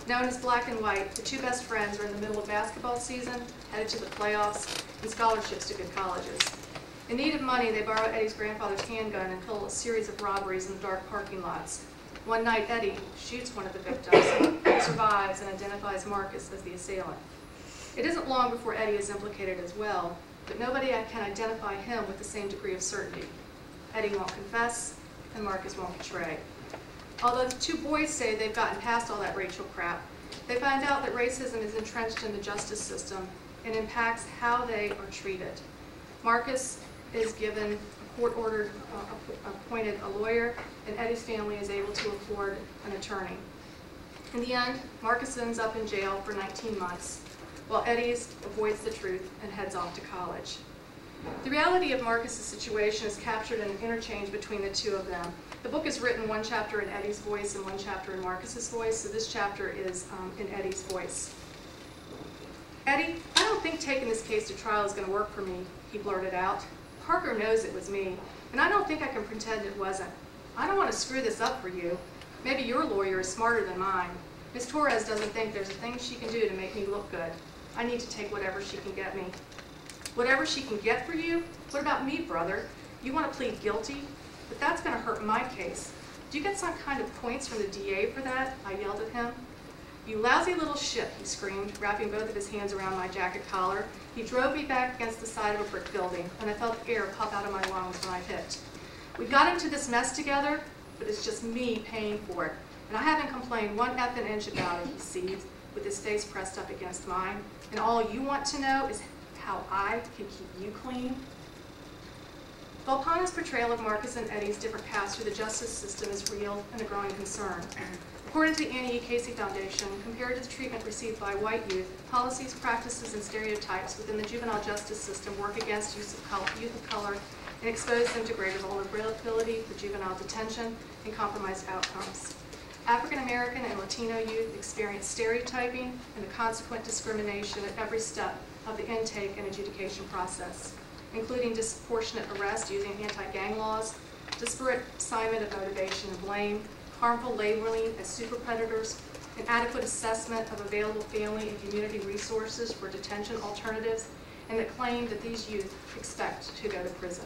Speaker 3: Known as Black and White, the 2 best friends are in the middle of basketball season, headed to the playoffs, and scholarships to good colleges. In need of money, they borrow Eddie's grandfather's handgun and pull a series of robberies in the dark parking lots. One night, Eddie shoots one of the victims, who survives and identifies Marcus as the assailant. It isn't long before Eddie is implicated as well, but nobody can identify him with the same degree of certainty. Eddie won't confess, and Marcus won't betray. Although the 2 boys say they've gotten past all that racial crap, they find out that racism is entrenched in the justice system and impacts how they are treated. Marcus is given a court-ordered, appointed a lawyer, and Eddie's family is able to afford an attorney. In the end, Marcus ends up in jail for 19 months, while Eddie avoids the truth and heads off to college. The reality of Marcus's situation is captured in an interchange between the 2 of them. The book is written 1 chapter in Eddie's voice and 1 chapter in Marcus's voice, so this chapter is in Eddie's voice. "Eddie, I don't think taking this case to trial is going to work for me," he blurted out. "Parker knows it was me, and I don't think I can pretend it wasn't. I don't want to screw this up for you. Maybe your lawyer is smarter than mine. Miss Torres doesn't think there's a thing she can do to make me look good. I need to take whatever she can get me." "Whatever she can get for you? What about me, brother? You want to plead guilty? But that's going to hurt my case. Do you get some kind of points from the DA for that?" I yelled at him. "You lousy little shit," he screamed, wrapping both of his hands around my jacket collar. He drove me back against the side of a brick building, and I felt the air pop out of my lungs when I hit. We got into this mess together, but it's just me paying for it. And I haven't complained one effing inch about it, he seethed, with his face pressed up against mine. And all you want to know is how I can keep you clean? Volpano's portrayal of Marcus and Eddie's different paths through the justice system is real and a growing concern. According to the Annie E. Casey Foundation, compared to the treatment received by white youth, policies, practices, and stereotypes within the juvenile justice system work against youth of color and expose them to greater vulnerability for juvenile detention and compromised outcomes. African American and Latino youth experience stereotyping and the consequent discrimination at every step of the intake and adjudication process, including disproportionate arrest using anti-gang laws, disparate assignment of motivation and blame, harmful labeling as super predators, inadequate assessment of available family and community resources for detention alternatives, and the claim that these youth expect to go to prison.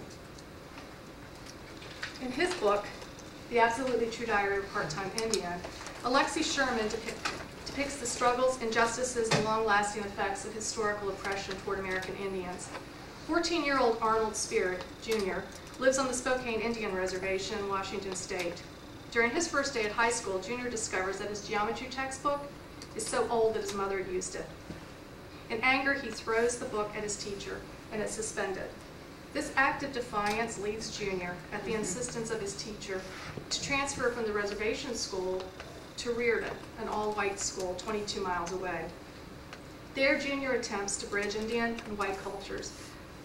Speaker 3: In his book, The Absolutely True Diary of a Part-Time Indian, Alexi Sherman depicts the struggles, injustices, and long-lasting effects of historical oppression toward American Indians. 14-year-old Arnold Spirit, Jr., lives on the Spokane Indian Reservation in Washington State. During his first day at high school, Jr. discovers that his geometry textbook is so old that his mother used it. In anger, he throws the book at his teacher, and it's suspended. This act of defiance leads Jr., at the insistence of his teacher, to transfer from the reservation school to Reardon, an all-white school 22 miles away. There, Jr. attempts to bridge Indian and white cultures,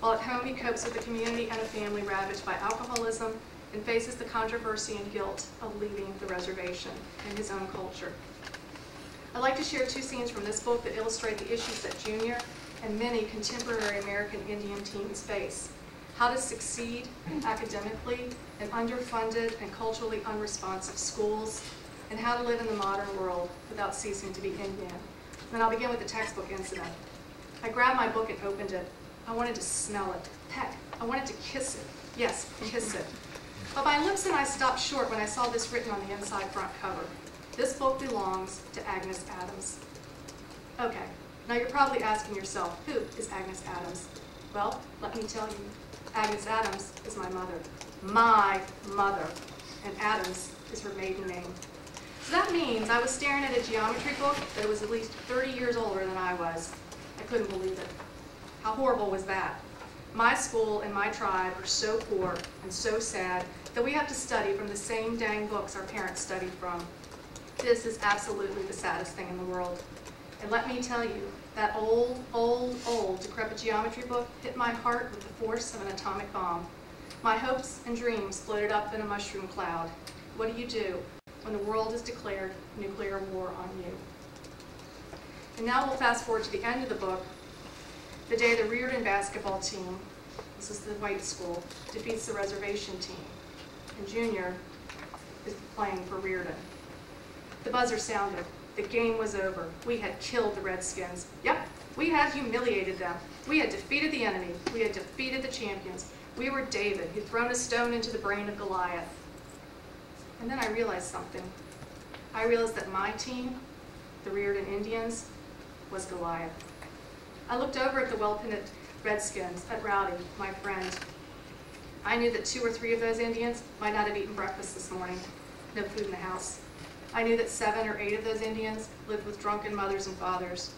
Speaker 3: while at home he copes with a community and a family ravaged by alcoholism and faces the controversy and guilt of leaving the reservation and his own culture. I'd like to share two scenes from this book that illustrate the issues that Jr. and many contemporary American Indian teens face. How to succeed academically in underfunded and culturally unresponsive schools, and how to live in the modern world without ceasing to be Indian. And I'll begin with the textbook incident. I grabbed my book and opened it. I wanted to smell it. Heck, I wanted to kiss it. Yes, kiss it. But my lips and I stopped short when I saw this written on the inside front cover. This book belongs to Agnes Adams. Okay, now you're probably asking yourself, who is Agnes Adams? Well, let me tell you. Agnes Adams is my mother. My mother. And Adams is her maiden name. So that means I was staring at a geometry book that was at least 30 years older than I was. I couldn't believe it. How horrible was that? My school and my tribe are so poor and so sad that we have to study from the same dang books our parents studied from. This is absolutely the saddest thing in the world. And let me tell you, that old, decrepit geometry book hit my heart with the force of an atomic bomb. My hopes and dreams floated up in a mushroom cloud. What do you do when the world has declared nuclear war on you? And now we'll fast forward to the end of the book, the day the Reardon basketball team, this is the white school, defeats the reservation team. And Jr. is playing for Reardon. The buzzer sounded. The game was over. We had killed the Redskins. Yep, we had humiliated them. We had defeated the enemy. We had defeated the champions. We were David, who'd thrown a stone into the brain of Goliath. And then I realized something. I realized that my team, the Reardon Indians, was Goliath. I looked over at the well-pinned Redskins, at Rowdy, my friend. I knew that 2 or 3 of those Indians might not have eaten breakfast this morning. No food in the house. I knew that 7 or 8 of those Indians lived with drunken mothers and fathers.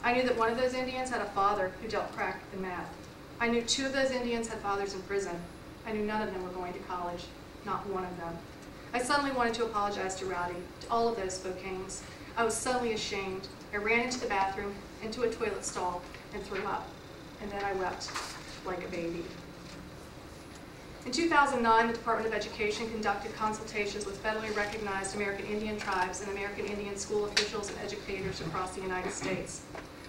Speaker 3: I knew that 1 of those Indians had a father who dealt crack and meth. I knew 2 of those Indians had fathers in prison. I knew none of them were going to college, not one of them. I suddenly wanted to apologize to Rowdy, to all of those Spokanes. I was suddenly ashamed. I ran into the bathroom, into a toilet stall, and threw up. And then I wept like a baby. In 2009, the Department of Education conducted consultations with federally recognized American Indian tribes and American Indian school officials and educators across the United States.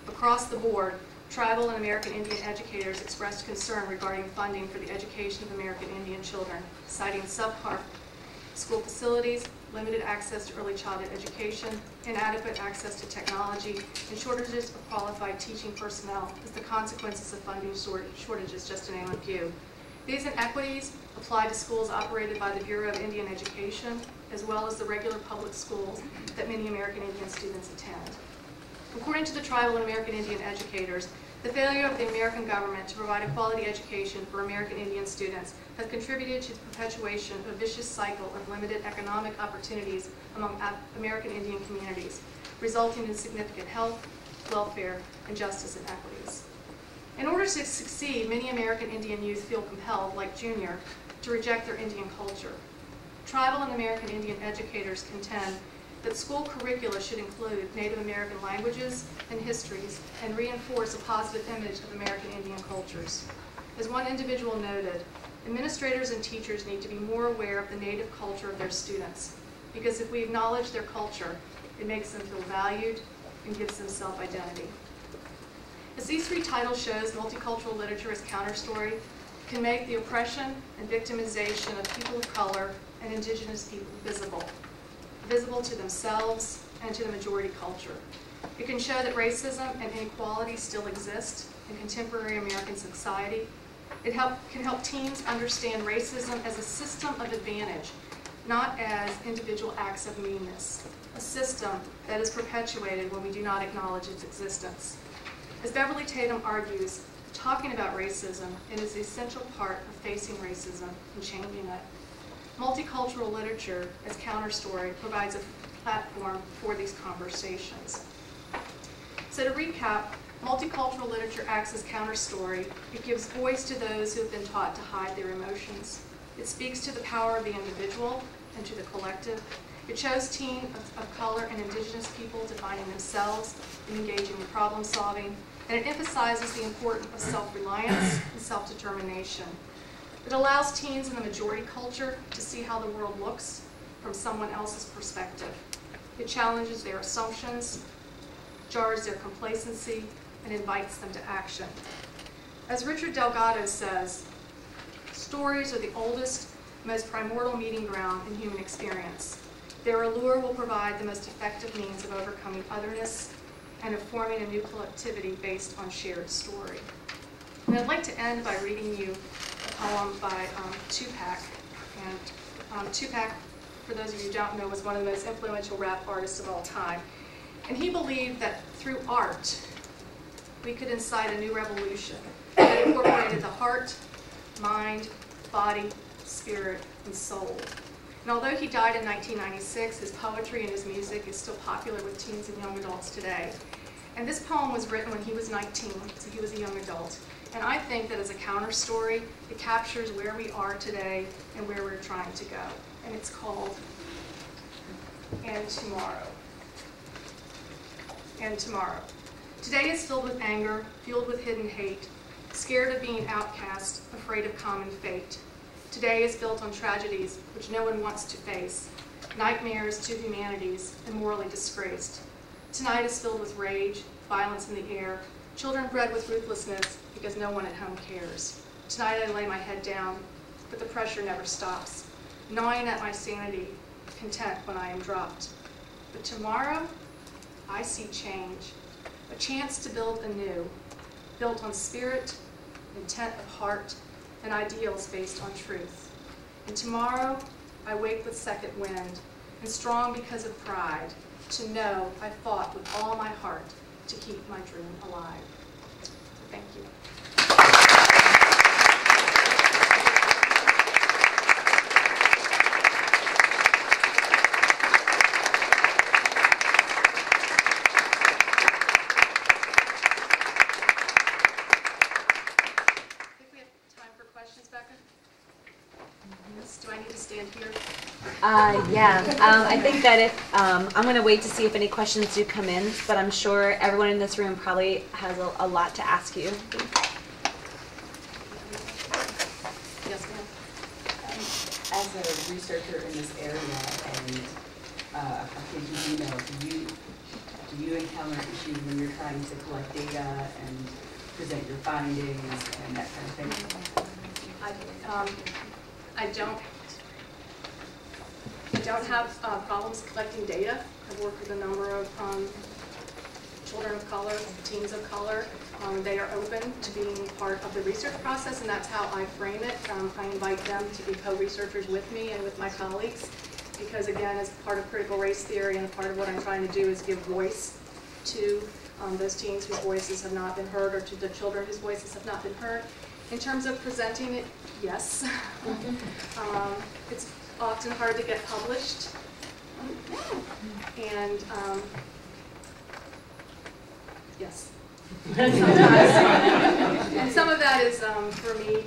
Speaker 3: Across the board, tribal and American Indian educators expressed concern regarding funding for the education of American Indian children, citing subpar school facilities, limited access to early childhood education, inadequate access to technology, and shortages of qualified teaching personnel as the consequences of funding shortages, just to name a few. These inequities apply to schools operated by the Bureau of Indian Education, as well as the regular public schools that many American Indian students attend. According to the Tribal and American Indian educators, the failure of the American government to provide a quality education for American Indian students has contributed to the perpetuation of a vicious cycle of limited economic opportunities among American Indian communities, resulting in significant health, welfare, and justice inequities. In order to succeed, many American Indian youth feel compelled, like Junior, to reject their Indian culture. Tribal and American Indian educators contend that school curricula should include Native American languages and histories and reinforce a positive image of American Indian cultures. As one individual noted, administrators and teachers need to be more aware of the Native culture of their students, because if we acknowledge their culture, it makes them feel valued and gives them self-identity. As these three titles shows, multicultural literature as counterstory can make the oppression and victimization of people of color and indigenous people visible to themselves and to the majority culture. It can show that racism and inequality still exist in contemporary American society. It can help teens understand racism as a system of advantage, not as individual acts of meanness, a system that is perpetuated when we do not acknowledge its existence. As Beverly Tatum argues, talking about racism is an essential part of facing racism and changing it. Multicultural literature as counterstory provides a platform for these conversations. So to recap, multicultural literature acts as counterstory. It gives voice to those who have been taught to hide their emotions. It speaks to the power of the individual and to the collective. It shows teens of color and indigenous people defining themselves and engaging in problem solving. And it emphasizes the importance of self-reliance and self-determination. It allows teens in the majority culture to see how the world looks from someone else's perspective. It challenges their assumptions, jars their complacency, and invites them to action. As Richard Delgado says, stories are the oldest, most primordial meeting ground in human experience. Their allure will provide the most effective means of overcoming otherness and of forming a new collectivity based on shared story. And I'd like to end by reading you a poem by Tupac. And Tupac, for those of you who don't know, was one of the most influential rap artists of all time. And he believed that through art, we could incite a new revolution that incorporated the heart, mind, body, spirit, and soul. And although he died in 1996, his poetry and his music is still popular with teens and young adults today. And this poem was written when he was 19, so he was a young adult. And I think that as a counter story, it captures where we are today and where we're trying to go. And it's called And Tomorrow. And Tomorrow. Today is filled with anger, fueled with hidden hate, scared of being outcast, afraid of common fate. Today is built on tragedies which no one wants to face, nightmares to humanities, and morally disgraced. Tonight is filled with rage, violence in the air, children bred with ruthlessness because no one at home cares. Tonight I lay my head down, but the pressure never stops, gnawing at my sanity, content when I am dropped. But tomorrow, I see change, a chance to build anew, built on spirit, intent of heart, and ideals based on truth. And tomorrow, I wake with second wind, and strong because of pride, to know I fought with all my heart to keep my dream alive. Thank you. Do I need to stand here?
Speaker 6: I think that if, I'm going to wait to see if any questions do come in, but I'm sure everyone in this room probably has a lot to ask you.
Speaker 3: Yes, ma'am.
Speaker 9: As a researcher in this area and a Caucasian female, do you encounter issues when you're trying to collect data and present your findings and that kind of thing?
Speaker 3: I don't have problems collecting data. I've worked with a number of children of color, teens of color. They are open to being part of the research process, and that's how I frame it. I invite them to be co-researchers with me and with my colleagues, because again, as part of critical race theory and part of what I'm trying to do is give voice to those teens whose voices have not been heard, or to the children whose voices have not been heard. In terms of presenting it, yes. It's often hard to get published. And yes. And some of that is for me,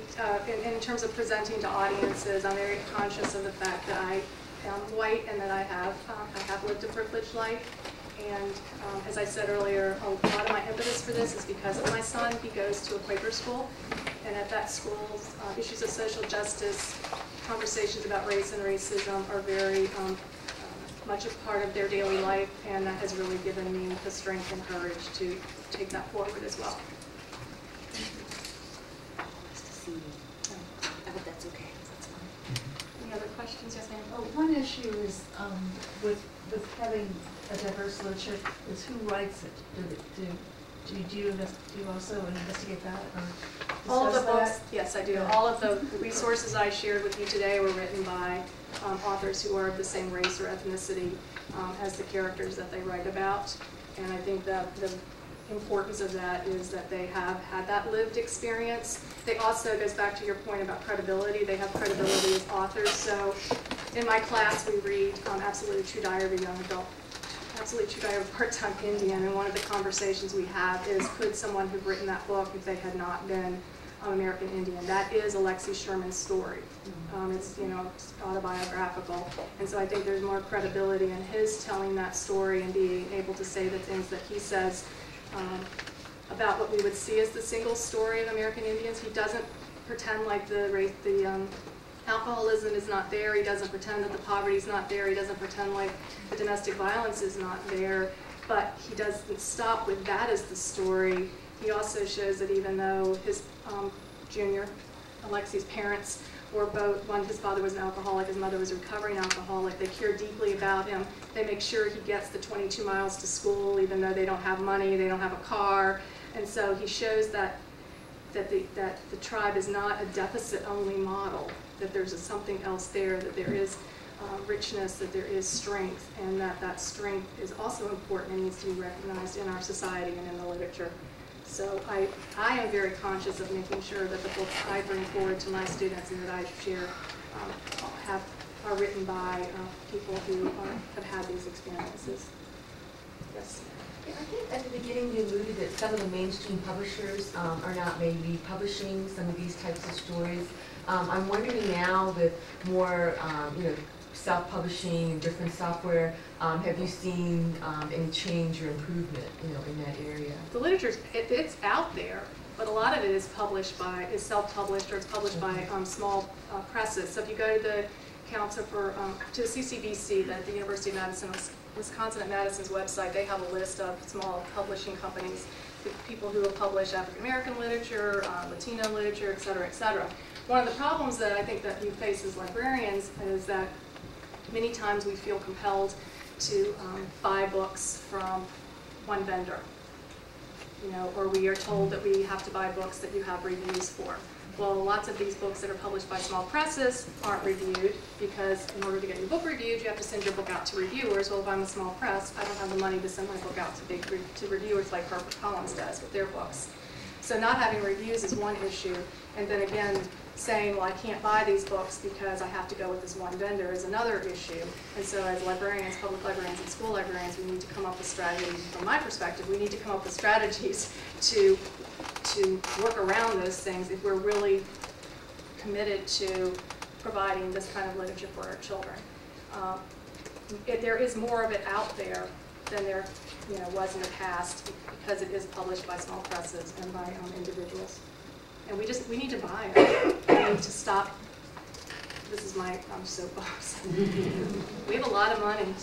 Speaker 3: in terms of presenting to audiences, I'm very conscious of the fact that I am white and that I have lived a privileged life. And as I said earlier, a lot of my impetus for this is because of my son. He goes to a Quaker school, and at that school, issues of social justice, conversations about race and racism are very much a part of their daily life, and that has really given me the strength and courage to take that forward as well.
Speaker 6: Nice to see you. I hope that's okay. That's fine.
Speaker 3: Any other questions? Yes, ma'am.
Speaker 10: Oh, one issue is with having a diverse literature is who writes it. Do you also investigate that or
Speaker 3: All of the
Speaker 10: discuss
Speaker 3: books,
Speaker 10: that?
Speaker 3: yes, I do.
Speaker 10: Yeah.
Speaker 3: All of the resources I shared with you today were written by authors who are of the same race or ethnicity as the characters that they write about. And I think that the importance of that is that they have had that lived experience. They also, it goes back to your point about credibility, they have credibility as authors. So in my class we read Absolutely True Diary of a Young Adult, Absolutely True Diary of a Part-Time Indian, and one of the conversations we have is, could someone who've written that book, if they had not been American Indian? That is Alexi Sherman's story. It's, you know, it's autobiographical, and so I think there's more credibility in his telling that story and being able to say the things that he says about what we would see as the single story of American Indians. He doesn't pretend like the alcoholism is not there. He doesn't pretend that the poverty is not there. He doesn't pretend like the domestic violence is not there. But he doesn't stop with that as the story. He also shows that even though his junior, Alexi's parents, were both, his father was an alcoholic, his mother was a recovering alcoholic, they care deeply about him. They make sure he gets the 22 miles to school, even though they don't have money, they don't have a car. And so he shows that the tribe is not a deficit-only model, that there's something else there, that there is richness, that there is strength, and that strength is also important and needs to be recognized in our society and in the literature. So I am very conscious of making sure that the books I bring forward to my students and that I share are written by people who have had these experiences. Yes?
Speaker 11: Yeah, I think at the beginning you alluded that some of the mainstream publishers are not maybe publishing some of these types of stories. I'm wondering now with more self-publishing and different software, have you seen any change or improvement, in that area?
Speaker 3: The literature, it's out there, but a lot of it is self-published, or it's published by small presses. So if you go to the Council to the CCBC, the University of Madison, Wisconsin at Madison's website, they have a list of small publishing companies, people who have published African American literature, Latino literature, et cetera, et cetera. One of the problems that I think that you face as librarians is that many times we feel compelled to buy books from one vendor, or we are told that we have to buy books that you have reviews for. Well, lots of these books that are published by small presses aren't reviewed, because in order to get your book reviewed, you have to send your book out to reviewers. Well, if I'm a small press, I don't have the money to send my book out to reviewers like HarperCollins does with their books. So not having reviews is one issue, and then again, saying, well, I can't buy these books because I have to go with this one vendor is another issue. And so as librarians, public librarians, and school librarians, we need to come up with strategies. From my perspective, we need to come up with strategies to work around those things if we're really committed to providing this kind of literature for our children. There is more of it out there than there was in the past, because it is published by small presses and by individuals. And we need to buy it. We need to stop. This is my soapbox. We have a lot of money.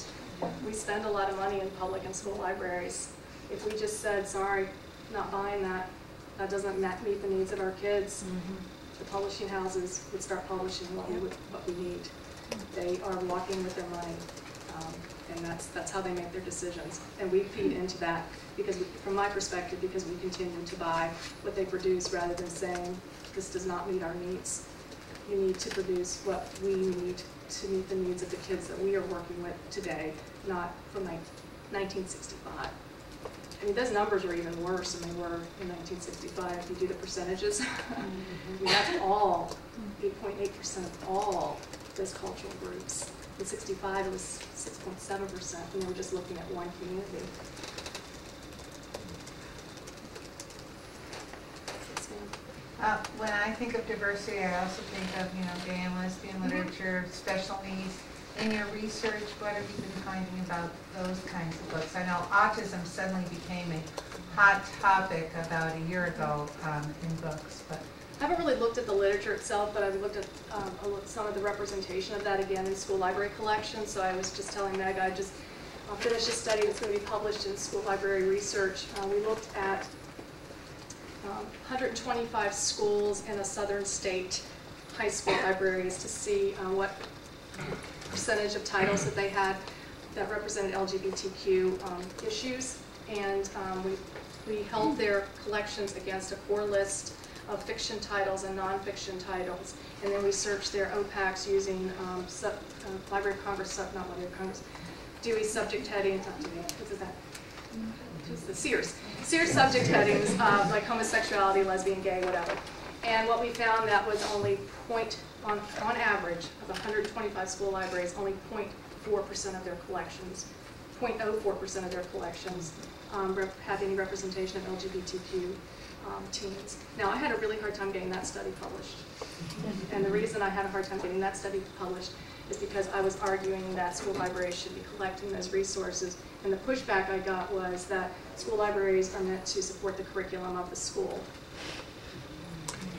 Speaker 3: We spend a lot of money in public and school libraries. If we just said, sorry, not buying that, that doesn't meet the needs of our kids, the publishing houses would start publishing what we need. They are walking with their money. and that's how they make their decisions. And we feed into that because, from my perspective, because we continue to buy what they produce rather than saying this does not meet our needs. We need to produce what we need to meet the needs of the kids that we are working with today, not from 1965. I mean, those numbers are even worse than they were in 1965. If you do the percentages, I mean, that's all, 8.8% of all those cultural groups. In 65, it was 6.7%, and we were just looking at one community.
Speaker 12: When I think of diversity, I also think of, gay and lesbian literature, special needs. In your research, what have you been finding about those kinds of books? I know autism suddenly became a hot topic about a year ago in books, but
Speaker 3: I haven't really looked at the literature itself, but I've looked at some of the representation of that again in school library collections. So I was just telling Meg, I'll finish a study that's going to be published in School Library Research. We looked at 125 schools in a southern state high school libraries to see what percentage of titles that they had that represented LGBTQ issues. And we held their collections against a core list of fiction titles and nonfiction titles. And then we searched their OPACs using Library of Congress, not Library of Congress, Dewey subject headings, not Dewey, what is that? The Sears subject headings like homosexuality, lesbian, gay, whatever. And what we found that was only on average of 125 school libraries, only 0.4% of their collections, 0.04% of their collections have any representation of LGBTQ teens. Now, I had a really hard time getting that study published. And the reason I had a hard time getting that study published is because I was arguing that school libraries should be collecting those resources. And the pushback I got was that school libraries are meant to support the curriculum of the school.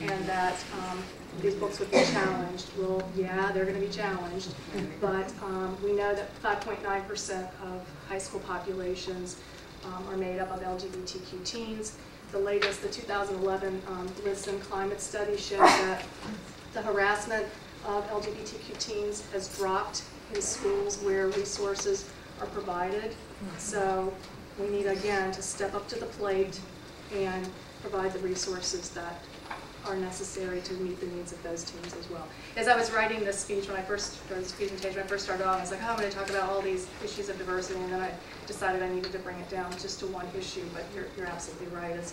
Speaker 3: And that these books would be challenged. Well, yeah, they're going to be challenged. But we know that 5.9% of high school populations are made up of LGBTQ teens. The latest, the 2011 LIS Climate study showed that the harassment of LGBTQ teens has dropped in schools where resources are provided. So we need, again, to step up to the plate and provide the resources that are necessary to meet the needs of those teens as well. As I was writing this speech, or this presentation, when I first started off, I was like, oh, I'm going to talk about all these issues of diversity, and then I decided I needed to bring it down just to one issue, but you're absolutely right. As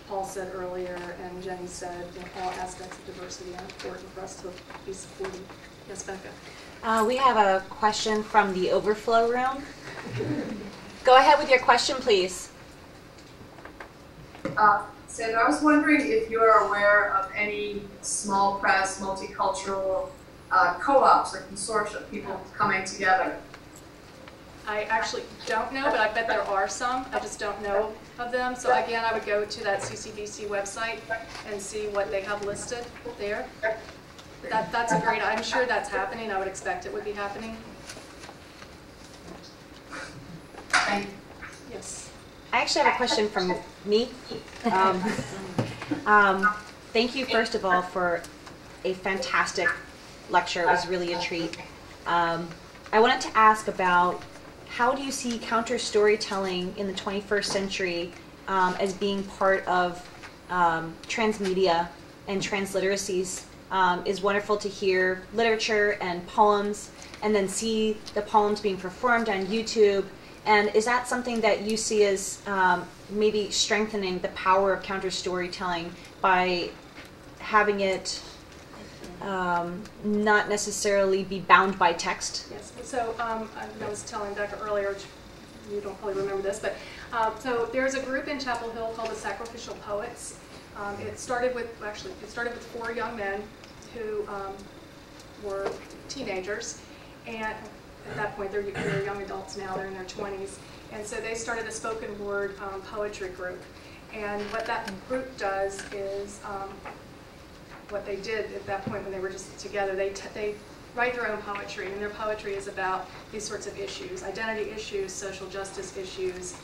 Speaker 3: Paul said earlier, and Jenny said, all aspects of diversity are important for us to be supporting. Yes, Becca?
Speaker 6: We have a question from the overflow room. Go ahead with your question, please.
Speaker 13: Sandra, I was wondering if you are aware of any small press, multicultural co-ops or consortia, people coming together.
Speaker 3: I actually don't know, but I bet there are some. I just don't know of them. So again, I would go to that CCBC website and see what they have listed there. That's a great, I'm sure that's happening. I would expect it would be happening.
Speaker 13: Thank you.
Speaker 3: Yes.
Speaker 6: I actually have a question from me. Thank you, first of all, for a fantastic lecture. It was really a treat. I wanted to ask about how do you see counter storytelling in the 21st century as being part of transmedia and transliteracies? It's wonderful to hear literature and poems and then see the poems being performed on YouTube. And is that something that you see as maybe strengthening the power of counter storytelling by having it not necessarily be bound by text?
Speaker 3: Yes. So I was telling Becca earlier, you don't probably remember this, but so there's a group in Chapel Hill called the Sacrificial Poets. It started with 4 young men who were teenagers, and at that point they're young adults now, they're in their 20s, and so they started a spoken word poetry group. And what that group does is, what they did at that point when they were just together, they write their own poetry, and their poetry is about these sorts of issues: identity issues, social justice issues,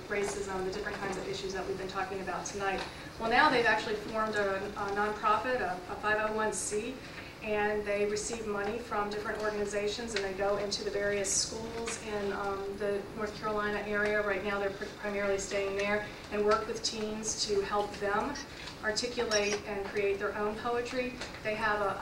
Speaker 3: racism, the different kinds of issues that we've been talking about tonight. Well, now they've actually formed a nonprofit, a 501c, and they receive money from different organizations, and they go into the various schools in the North Carolina area. Right now they're primarily staying there, and work with teens to help them articulate and create their own poetry. They have a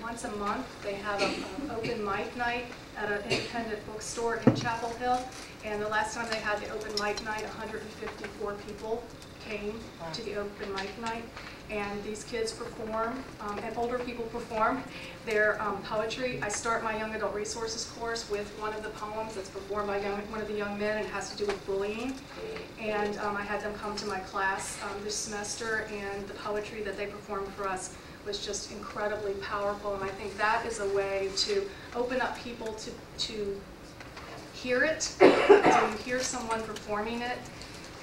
Speaker 3: once a month they have an open mic night at an independent bookstore in Chapel Hill, and the last time they had the open mic night, 154 people came to the open mic night, and these kids perform, and older people perform their poetry. I start my young adult resources course with one of the poems that's performed by one of the young men, and it has to do with bullying. And I had them come to my class this semester, and the poetry that they performed for us was just incredibly powerful. And I think that is a way to open up people to hear it, to hear someone performing it.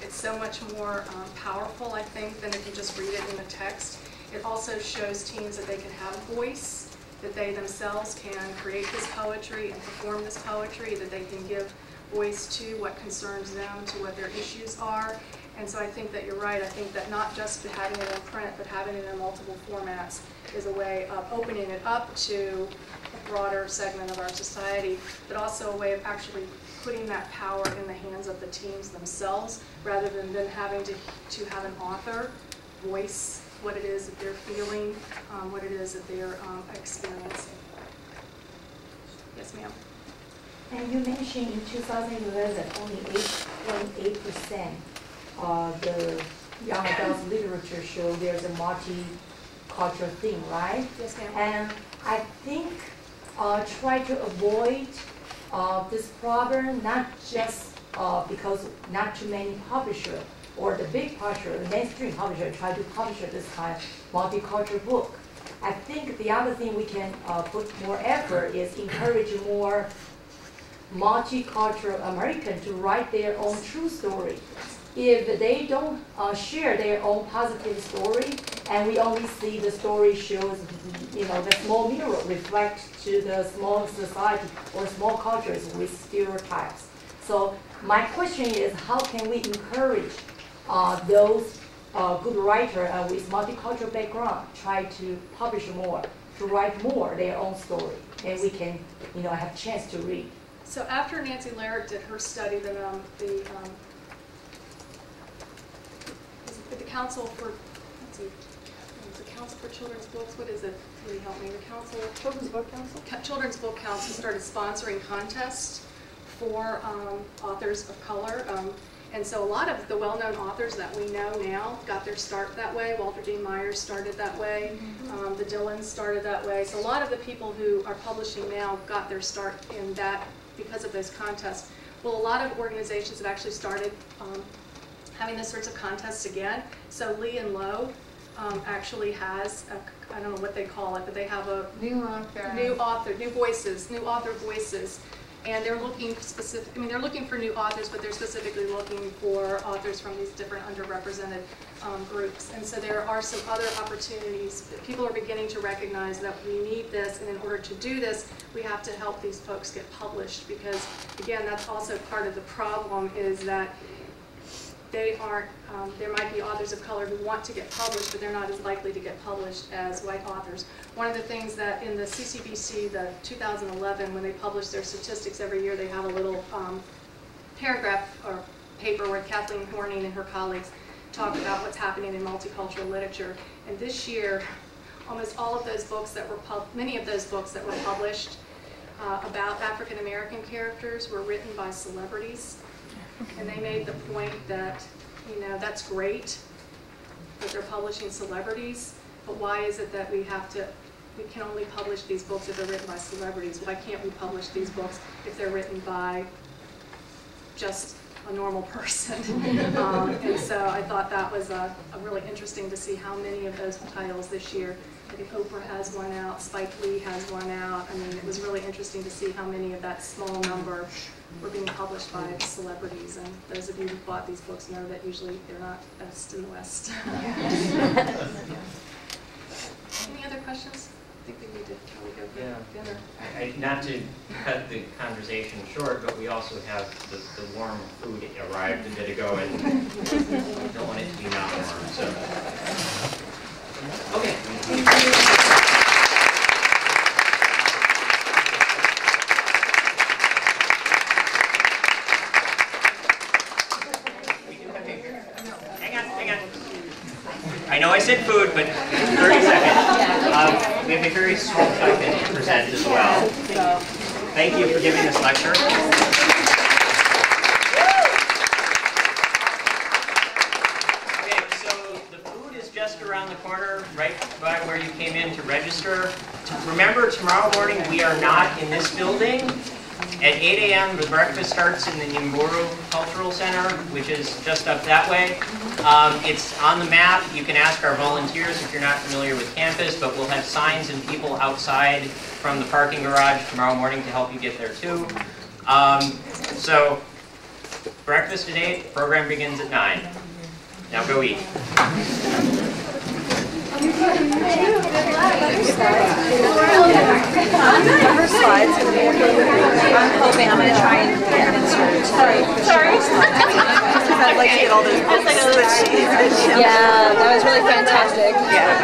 Speaker 3: It's so much more powerful, I think, than if you just read it in the text. It also shows teens that they can have a voice, that they themselves can create this poetry and perform this poetry, that they can give voice to what concerns them, to what their issues are. And so I think that you're right. I think that not just having it in print, but having it in multiple formats is a way of opening it up to a broader segment of our society, but also a way of actually putting that power in the hands of the teams themselves, rather than them having to have an author voice what it is that they're feeling, what it is that they're experiencing. Yes, ma'am.
Speaker 14: And you mentioned in 2011 only 8.8% of the young adult literature show there's a multicultural thing, right?
Speaker 3: Yes, ma'am.
Speaker 14: And I think try to avoid this problem, not just because not too many publishers or the big publisher, the mainstream publisher try to publish this kind of multicultural book. I think the other thing we can put more effort is encourage more multicultural Americans to write their own true story. If they don't share their own positive story, and we only see the story shows, the small mirror reflect to the small society or small cultures with stereotypes. So my question is, how can we encourage those good writers with multicultural background try to publish more, to write more their own story, and we can, have chance to read.
Speaker 3: So after Nancy Larrick did her study, the Council for, the Council for Children's Books, what is it? Can you help me? The Council?
Speaker 2: Children's Book Council?
Speaker 3: Children's Book Council started sponsoring contests for authors of color. And so a lot of the well-known authors that we know now got their start that way. Walter Dean Myers started that way. The Dillons started that way. So a lot of the people who are publishing now got their start in that because of those contests. Well, a lot of organizations have actually started having those sorts of contests again. So Lee and Low actually has, I don't know what they call it, but they have a new author voices. And they're looking they're looking for new authors, but they're specifically looking for authors from these different underrepresented groups. And so there are some other opportunities. People are beginning to recognize that we need this, and in order to do this, we have to help these folks get published, because, again, that's also part of the problem, is that they aren't, there might be authors of color who want to get published, but they're not as likely to get published as white authors. One of the things that in the CCBC, the 2011, when they publish their statistics every year, they have a little paragraph or paper where Kathleen Horning and her colleagues talk about what's happening in multicultural literature. And this year, almost all of those books that were many of those books that were published about African American characters were written by celebrities. And they made the point that, that's great that they're publishing celebrities, but why is it that we can only publish these books if they're written by celebrities? Why can't we publish these books if they're written by just a normal person? And so I thought that was really interesting to see how many of those titles this year. I think Oprah has one out, Spike Lee has one out. I mean, it was really interesting to see how many of that small number were being published by celebrities. And those of you who bought these books know that usually they're not best in the West. Any other questions? I think we need to probably go for dinner.
Speaker 1: Not to cut the conversation short, but we also have the warm food arrived a bit ago, and don't want it to be not warm. So, okay. but 30 seconds. We have a very small token to present as well. Thank you for giving this lecture. Okay, so the food is just around the corner, right by where you came in to register. Remember, tomorrow morning we are not in this building. At 8 a.m. the breakfast starts in the Multicultural Center, which is just up that way. It's on the map. You can ask our volunteers if you're not familiar with campus, but we'll have signs and people outside from the parking garage tomorrow morning to help you get there too. So, breakfast at 8, program begins at 9. Now go eat.
Speaker 6: Her slides. I'm hoping I'm going to try and insert. Sorry. I'd like to get all those. Yeah, that was really fantastic. Yeah.